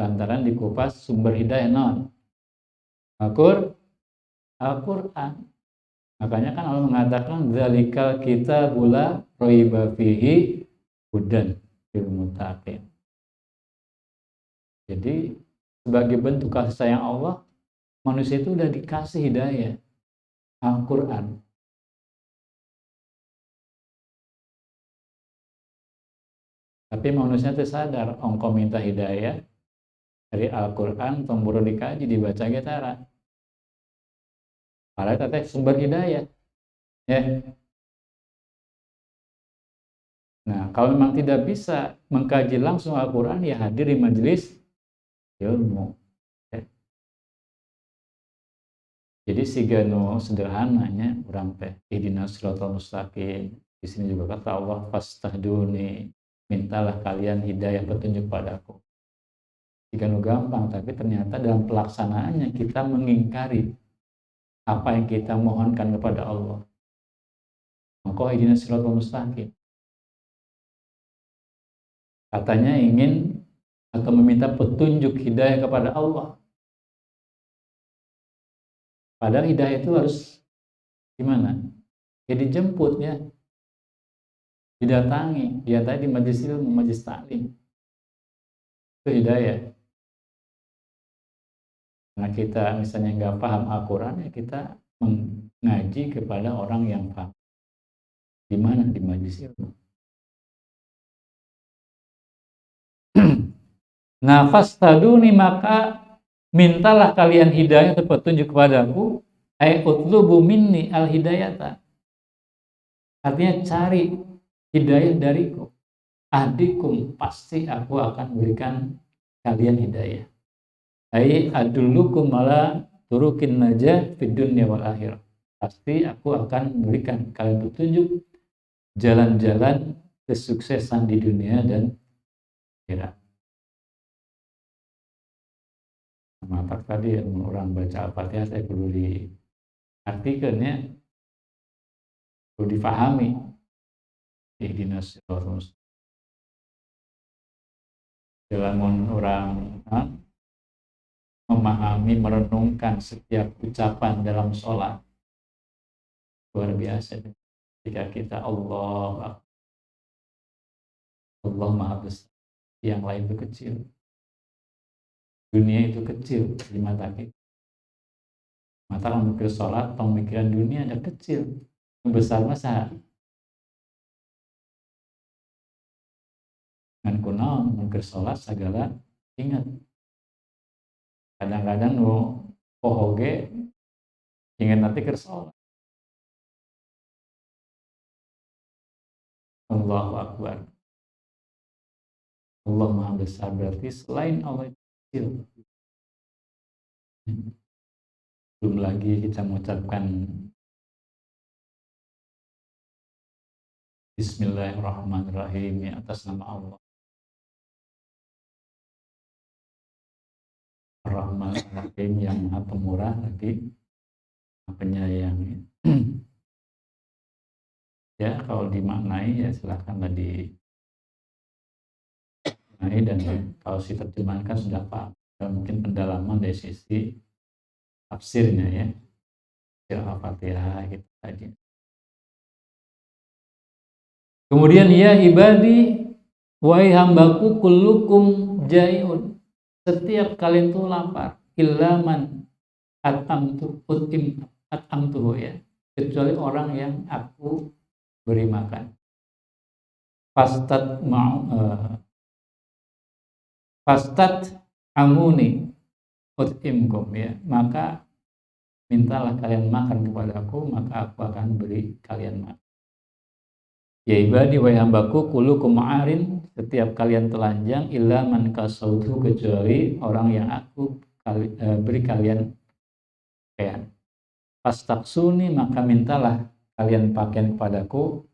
lantaran dikupas sumber hidayah naon? Al-Qur'an. Makanya kan Allah mengatakan zalikal kitabul la raiba fihi hudan lil muttaqin. Jadi sebagai bentuk kasih sayang Allah, manusia itu udah dikasih hidayah, Al-Qur'an. Tapi manusia itu sadar, ongko minta hidayah dari Al-Qur'an, tomboro dikaji, dibaca getara. Padahal teteh sumber hidayah. Ya. Nah, kalau memang tidak bisa mengkaji langsung Al-Quran, ya hadir di majelis ilmu. Ya. Jadi sigano sederhananya orang teh ihdinas siratal mustaqim. Di sini juga kata Allah fastahduni, mintalah kalian hidayah petunjuk padaku. Sigano gampang, tapi ternyata dalam pelaksanaannya kita mengingkari apa yang kita mohonkan kepada Allah. Maka ihdinas siratal mustaqim. Katanya ingin atau meminta petunjuk hidayah kepada Allah. Padahal hidayah itu harus gimana? Ya dijemput ya, didatangi di majelis ilmu, majelis taklim. Itu hidayah. Nah kita misalnya nggak paham Al-Quran, ya kita mengaji kepada orang yang paham. Di mana? Di majelis ilmu. Nah, fastaduni, maka mintalah kalian hidayah atau petunjuk kepadaku. Ai utlubu minni al hidayata. Artinya cari hidayah dariku. Ahdikum, pasti aku akan berikan kalian hidayah. Ai adullukum ala turukin najah fid dunya wal akhirah. Pasti aku akan memberikan kalian petunjuk jalan-jalan kesuksesan di dunia dan akhirat. Maka tadi orang baca Al-Fatihah saya perlu diartikannya, perlu difahami. Ihdinas siratal mustaqim. Dalam orang memahami, merenungkan setiap ucapan dalam sholat, luar biasa. Jika kita Allah Maha Besar, yang lain itu kecil. Dunia itu kecil di mata kita. Mata kalau mikir sholat, pemikiran dunia ada kecil. Yang besar masa. Dan kunaon mikir sholat segala ingat. Kadang-kadang nu pohoge ingat nanti kersa. Allahu Akbar. Allah Maha Besar, berarti selain Allah itu kecil. Belum lagi kita mengucapkan Bismillahirrahmanirrahim ya, atas nama Allah Ar-Rahman Ar-Rahim yang Maha Pemurah lagi penyayang. Ya, kalau dimaknai ya silahkan tadi dan kalau diterjemahkan sudah paham. Mungkin pendalaman dari sisi tafsirnya ya, tafsir Al-Fatihah gitu tadi. Kemudian ya ibadi, wahai hambaku, kullukum jai'un, setiap kalian itu lapar, ilaman atamtuhu ya, kecuali orang yang aku beri makan. Fastat amuni utimkum ya, maka mintalah kalian makan kepadaku, maka aku akan beri kalian makan. Ya ibadi wa hambaku kullukum ma'arin, setiap kalian telanjang, illa man kasautu, kecuali orang yang aku beri kalian pakaian. Fastaksuni, maka mintalah kalian pakaian kepadaku,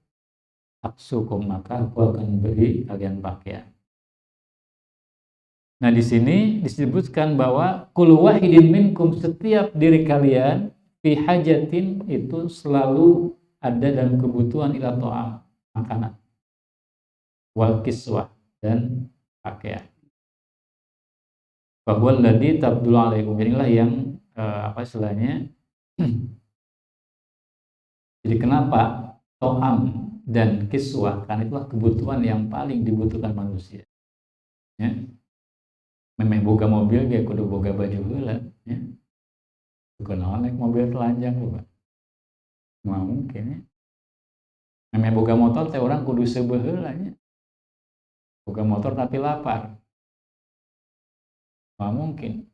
aksukum, maka aku akan beri kalian pakaian. Nah, di sini disebutkan bahwa kullu wahidin minkum, setiap diri kalian, fi hajatin, itu selalu ada dalam kebutuhan ila ta'am, makanan, wal kiswah, dan pakaian. Bahwa alladzi tabdul alaikum, inilah yang apa istilahnya. Jadi kenapa ta'am dan kiswah? Karena itulah kebutuhan yang paling dibutuhkan manusia. Ya. Memang boga mobil dia kudu boga baju heula ya. Bukan naik mobil telanjang juga. Nggak mungkin ya. Memang boga motor teh orang kudu seubeuh heula nya. Boga motor tapi lapar. Nggak mungkin.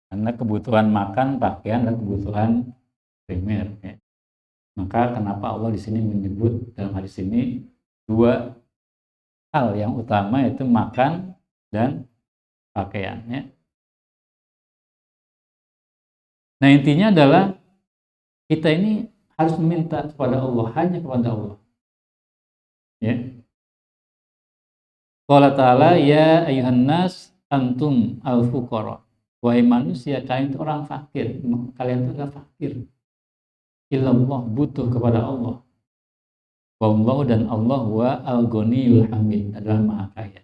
Karena kebutuhan makan, pakaian, dan kebutuhan primer ya. Maka kenapa Allah di sini menyebut dalam hadis ini dua hal yang utama, yaitu makan dan pakaiannya. Nah, intinya adalah kita ini harus meminta kepada Allah, hanya kepada Allah. Ya. Qala ta'ala ya ayuhan nas antum al-fuqara. Wahai manusia, kalian itu orang fakir. Kalian itu adalah fakir. Illallah, butuh kepada Allah. Wallahu, dan Allah wa al-ghaniyul hamid, adalah maha kaya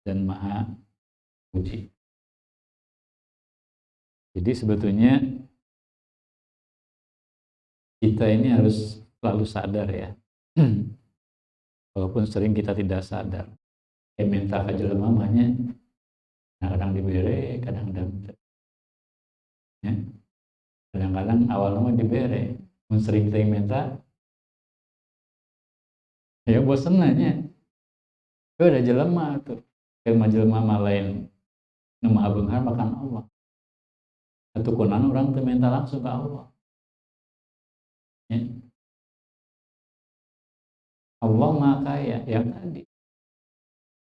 dan maha puji. Jadi sebetulnya kita ini harus selalu sadar ya. Walaupun sering kita tidak sadar. Minta ke jelema mahnya kadang dibere, kadang-kadang ya. Kadang-kadang awalnya dibere, mun sering kita minta ya bosen nanya. Udah jelema tuh. Jelema lain nu maha beunghar makan Allah. Atau kunaon orang teu minta langsung ke Allah. Ya. Allah maha kaya yang tadi.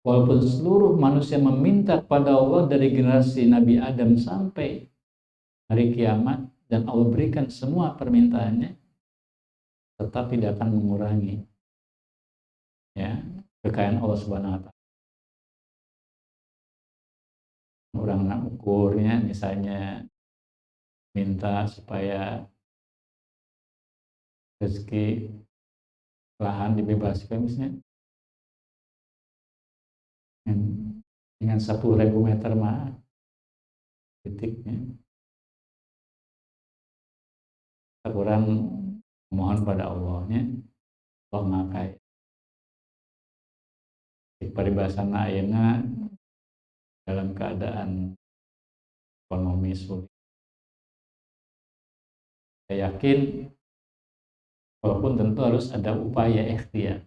Walaupun seluruh manusia meminta kepada Allah dari generasi Nabi Adam sampai hari kiamat, dan Allah berikan semua permintaannya, tetap tidak akan mengurangi ya kekayaan Allah Subhanahu wa taala. Orang nak ukurnya misalnya minta supaya rezeki lahan dibebaskan misalnya dengan 10.000 meter mah titiknya. Kurang mohon pada Allahnya, Allah maha kaya. Paribasan ayeuna dalam keadaan ekonomi sulit. Saya yakin, walaupun tentu harus ada upaya ikhtiar.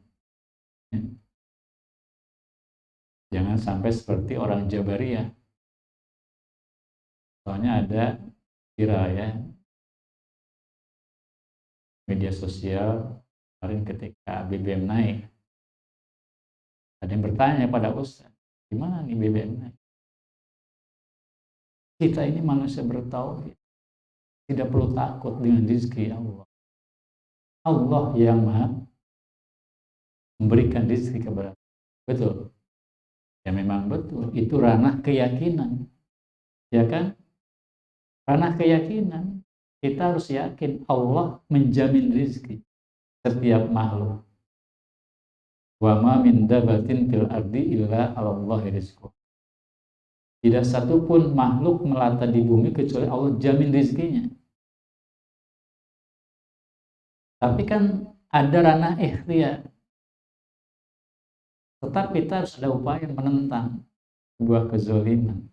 Jangan sampai seperti orang Jabariyah Soalnya ada viral ya media sosial kemarin ketika BBM naik, ada yang bertanya pada Ustaz, gimana nih BBM naik? Kita ini manusia bertauhid, tidak perlu takut dengan rezeki Allah. Allah yang maha memberikan rezeki kepada kita. Betul. Ya memang betul, itu ranah keyakinan. Ya kan? Ranah keyakinan. Kita harus yakin Allah menjamin rezeki setiap makhluk. Wa ma min dabatin fil ardi illa 'alallahi rizquh. Tidak satupun makhluk melata di bumi kecuali Allah jamin rezekinya. Tapi kan ada ranah ikhtiar. Tetap kita harus ada upaya menentang sebuah kezaliman.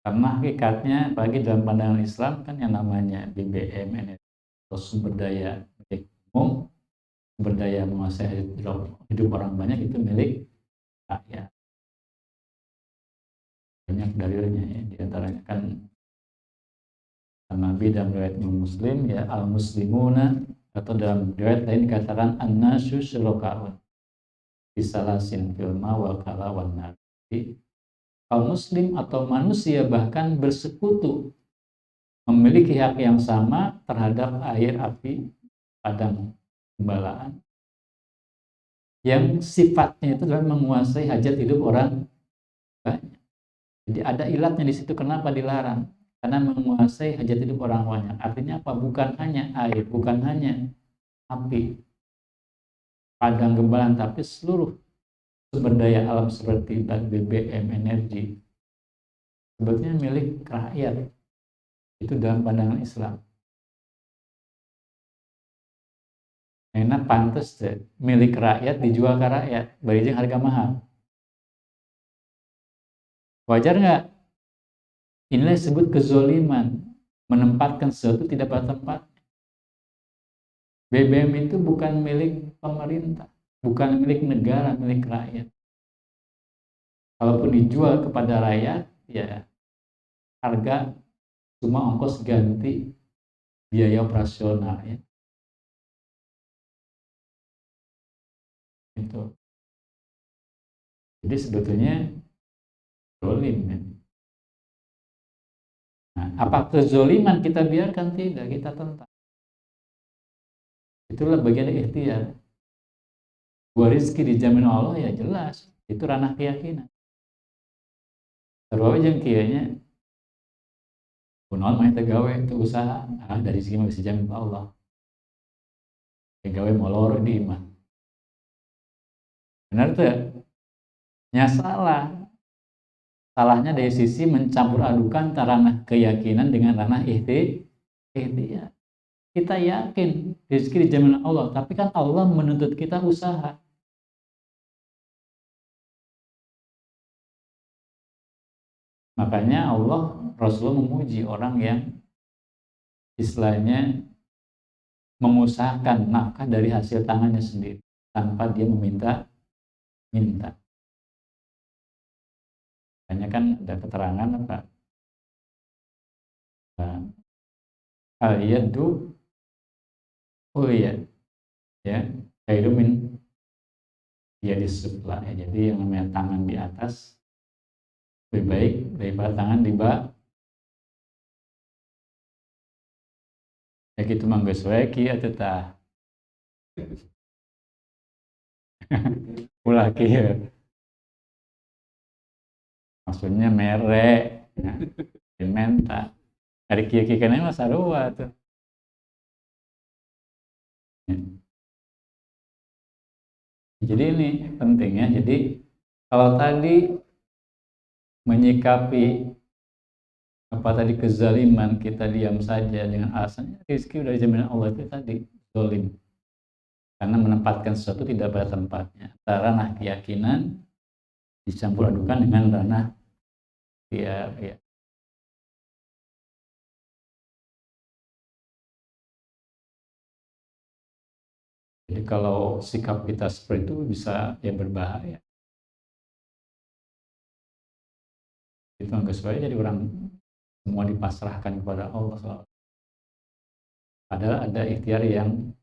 Karena hakikatnya, bagi dalam pandangan Islam kan yang namanya BBM, energi, atau sumber daya milik umum, sumber daya menguasai hidup orang banyak itu milik rakyat. Banyak dalilnya ya, diantaranya kan Nabi dalam riwayat Muslim ya al-muslimuna, atau dalam riwayat lain dikatakan an-nasu syurakaun bisalasin filma wal kala wan nar. Kaum muslim atau manusia bahkan bersekutu memiliki hak yang sama terhadap air, api, padang gembalaan yang sifatnya itu adalah menguasai hajat hidup orang banyak. Jadi ada ilatnya di situ kenapa dilarang, karena menguasai hajat hidup orang banyak. Artinya apa? Bukan hanya air, bukan hanya api, padang gembalaan, tapi seluruh sumber daya alam seperti BBM, energi, sebetulnya milik rakyat. Itu dalam pandangan Islam. Enak pantas deh, milik rakyat dijual ke rakyat, beri harga mahal. Wajar nggak? Inilah disebut kezoliman, menempatkan sesuatu tidak pada tempat. BBM itu bukan milik pemerintah, bukan milik negara, milik rakyat. Kalaupun dijual kepada rakyat, ya harga cuma ongkos ganti biaya operasional ya. Itu. Jadi sebetulnya zolim ya. Nah, apa kezoliman kita biarkan? Tidak, kita tentang. Itulah bagian ikhtiar. Gua rezeki dijamin Allah ya jelas, itu ranah keyakinan. Terus yang kayaknya kunaon mah teh gawe itu usaha, dari segi masih jamin Allah. Gawe molor di iman. Benar tuh ya? Nya salah. Salahnya dari sisi mencampur adukan ranah keyakinan dengan ranah ikhtiar. Kita yakin rezeki dijamin Allah, tapi kan Allah menuntut kita usaha. Makanya Allah, Rasulullah memuji orang yang istilahnya mengusahakan nafkah dari hasil tangannya sendiri tanpa dia minta. Makanya kan ada keterangan apa? Al-yadu iya ya, khairu min yadis sufla ya. Jadi yang namanya tangan di atas lebih baik daripada tangan di bawah. Ya gitu mangga wae kieu atuh tah. Ulah kieu. Maksudnya merek, ya, menta. Dari kieu-kieu kana mah sarua tuh. Ya. Jadi ini penting ya. Jadi kalau tadi menyikapi apa tadi kezaliman, kita diam saja dengan alasan rezeki udah dijamin Allah, itu tadi zalim. Karena menempatkan sesuatu tidak pada tempatnya. Antara ranah keyakinan dicampur adukan dengan ranah ya. Jadi kalau sikap kita seperti itu bisa ya berbahaya. Itu nggak sesuai jadi orang semua dipasrahkan kepada Allah. Padahal ada ikhtiar yang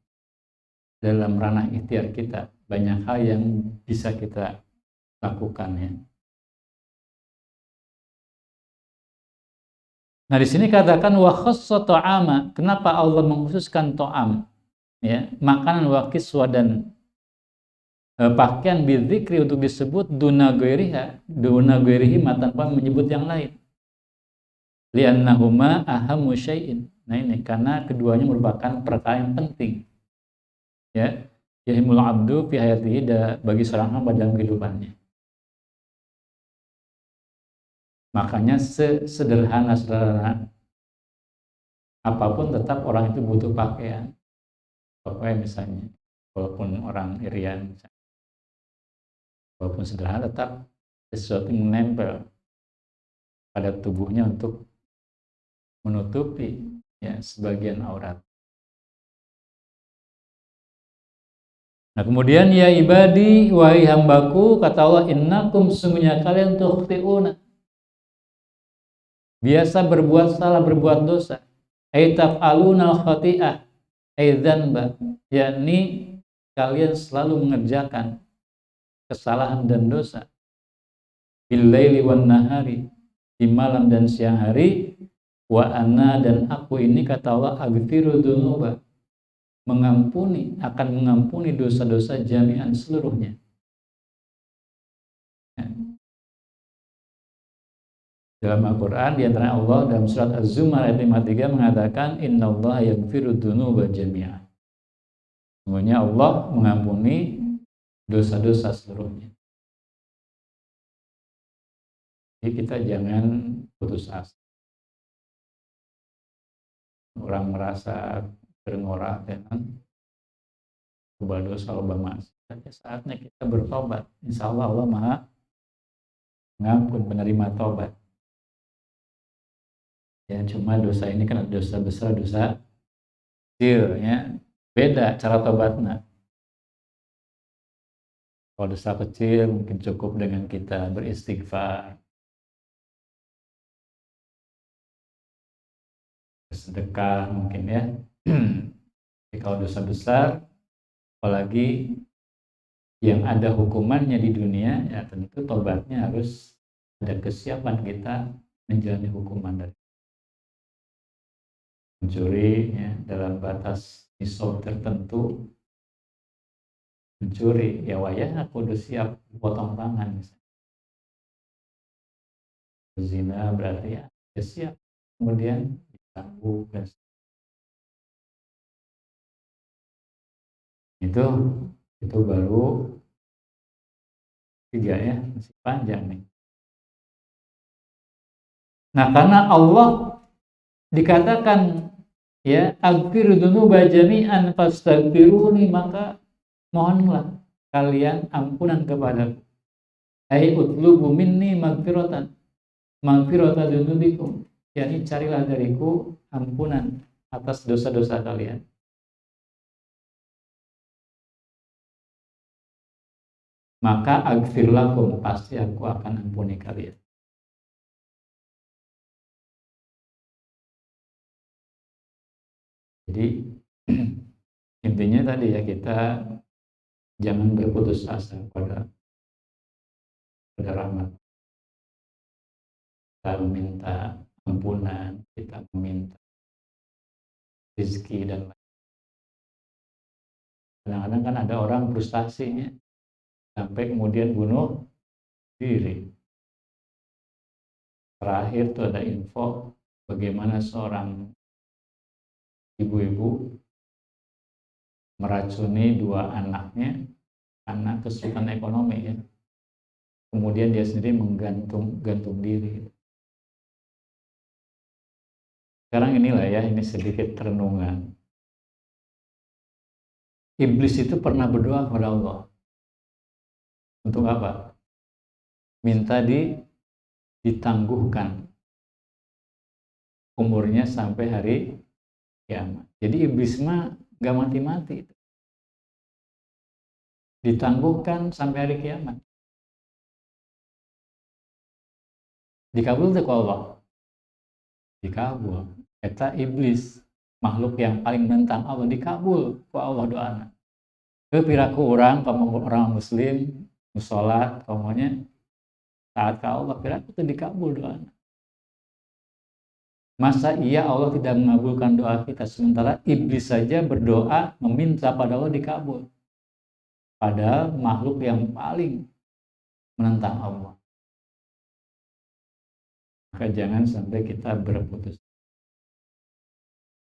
dalam ranah ikhtiar kita, banyak hal yang bisa kita lakukan ya. Nah, di sini katakan wa khassa ta'ama. Kenapa Allah mengkhususkan ta'am? Ya, makanan wa kiswa dan pakaian bidzikri untuk disebut duna ghairihi tanpa menyebut yang lain. Li'annahuma ahammu syai'in. Nah, ini karena keduanya merupakan perkara yang penting. Ya, yahimul abdu fi hayatihi, bagi seorang hamba dalam kehidupannya. Makanya sederhana apapun tetap orang itu butuh pakaian. Pakaian misalnya, walaupun orang irian, walaupun sederhana tetap sesuatu yang menempel pada tubuhnya untuk menutupi ya sebagian aurat. Nah, kemudian ya ibadi, wahai hambaku, kata Allah, innakum sungguhnya kalian tukhti'una, biasa berbuat salah, berbuat dosa. Aitaf aluna khati'ah aidzanba, yakni kalian selalu mengerjakan kesalahan dan dosa. Billaili wan nahari, di malam dan siang hari. Wa ana, dan aku ini, kata Allah, aghfiru dzunuba, akan mengampuni dosa-dosa jami'an seluruhnya. Dalam Al-Quran, di antara Allah dalam surat Az-Zumar ayat 53 mengatakan, innallaha yaghfiru dzunuba jami'an. Semuanya Allah mengampuni dosa-dosa seluruhnya. Jadi kita jangan putus asa. Orang merasa terngora dengan ubah dosa, ubah maksiat, saatnya kita bertobat. Insya Allah Allah Maha Mengampun, penerima tobat. Ya, cuma dosa ini kan dosa besar, dosa kecil, ya. Beda cara tobatnya. Kalau dosa kecil mungkin cukup dengan kita beristighfar, bersedekah mungkin ya. Tapi kalau dosa besar, apalagi yang ada hukumannya di dunia, ya tentu tobatnya harus ada kesiapan kita menjalani hukuman dari mencuri ya, dalam batas nisab tertentu. Mencuri ya wayah aku udah siap potong tangan misalnya. Zina berarti ya siap kemudian ditangguh. Itu baru 3 ya, masih panjang nih. Nah, karena Allah dikatakan ya aghfiru dzunuba jami'an fastaghfiruni, maka mohonlah kalian ampunan kepadaku. Ai utlubu minni maghfiratan dzunubikum, yakni carilah dariku ampunan atas dosa-dosa kalian. Maka aghfir lakum, pasti aku akan ampuni kalian. Jadi intinya tadi ya, kita jangan berputus asa pada rahmat. Kita meminta ampunan, kita meminta rezeki dan lain. Kadang-kadang kan ada orang frustasinya sampai kemudian bunuh diri. Terakhir tuh ada info bagaimana seorang ibu-ibu meracuni 2 anaknya karena kesulitan ekonomi ya. Kemudian dia sendiri gantung diri. Sekarang inilah ya, ini sedikit renungan. Iblis itu pernah berdoa kepada Allah. Untuk apa? Minta ditangguhkan umurnya sampai hari kiamat. Jadi iblis mah gak mati-mati. Ditangguhkan sampai hari kiamat. Dikabul ke Allah. dikabul. Eta iblis makhluk yang paling menentang Allah dikabul ku Allah doana. Teu piraku orang muslim musolat pokoknya taat ka Allah piraku teu dikabul doana. Masa iya Allah tidak mengabulkan doa kita sementara iblis saja berdoa meminta pada Allah dikabul. Padahal makhluk yang paling menentang Allah. Maka jangan sampai kita berputus.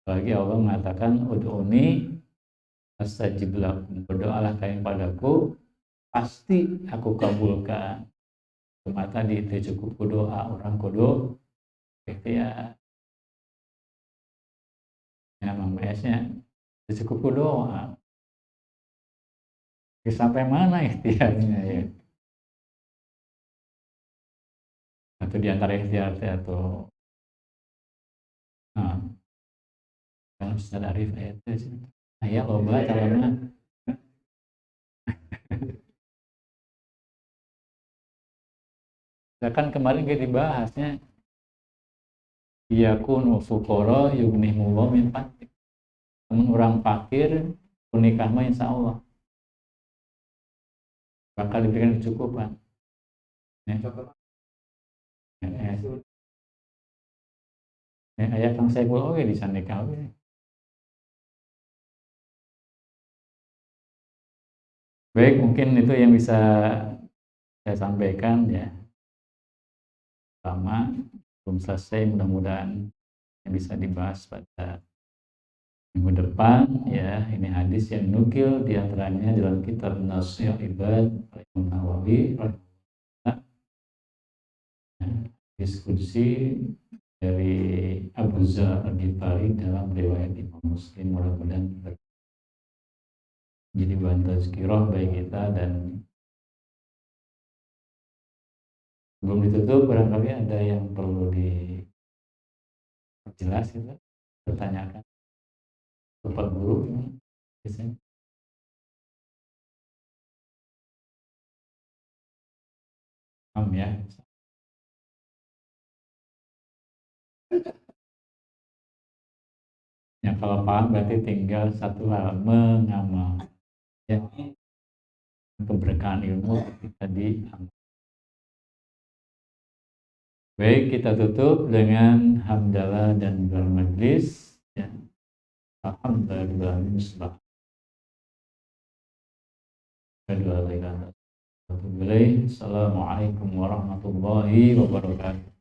Apalagi Allah mengatakan ud'uni astajib lakum, berdoalah kalian padaku pasti aku kabulkan. Cuma tadi itu cukup doa orang kudu ikhtiar. Ya mamesnya cukup doa. Sampai mana ikhtiarnya ya? Atau di antara ikhtiar atau kalau Ustaz Arif itu sih. Saya loba calonnya. Kan kemarin kita dibahasnya yakunu fuqara yughnihumullahu min fadli. Temen orang fakir nikah mah insya Allah bakal diberikan kecukupan. Ayah Kang Saiful oke di sana nikah. Baik, mungkin itu yang bisa saya sampaikan ya. Lama belum selesai, mudah-mudahan yang bisa dibahas pada minggu depan ya. Ini hadis yang nukil diantaranya dalam kitab Nasihul Ibad Imam Nawawi, diskusi dari Abu Dzar Al-Ghifari dalam riwayat Imam Muslim, mudah-mudahan jadi bahan tazkirah bagi kita. Dan sebelum ditutup barangkali ada yang perlu dijelas gitu, pertanyakan Bapak Guru biasanya. Ya. Ya kalau paham berarti tinggal satu hal, mengamal. Ya, keberkahan ilmu kita diamal. Baik, kita tutup dengan hamdalah dan bermajlis. Ya. Alhamdulillah. Assalamualaikum warahmatullahi wabarakatuh.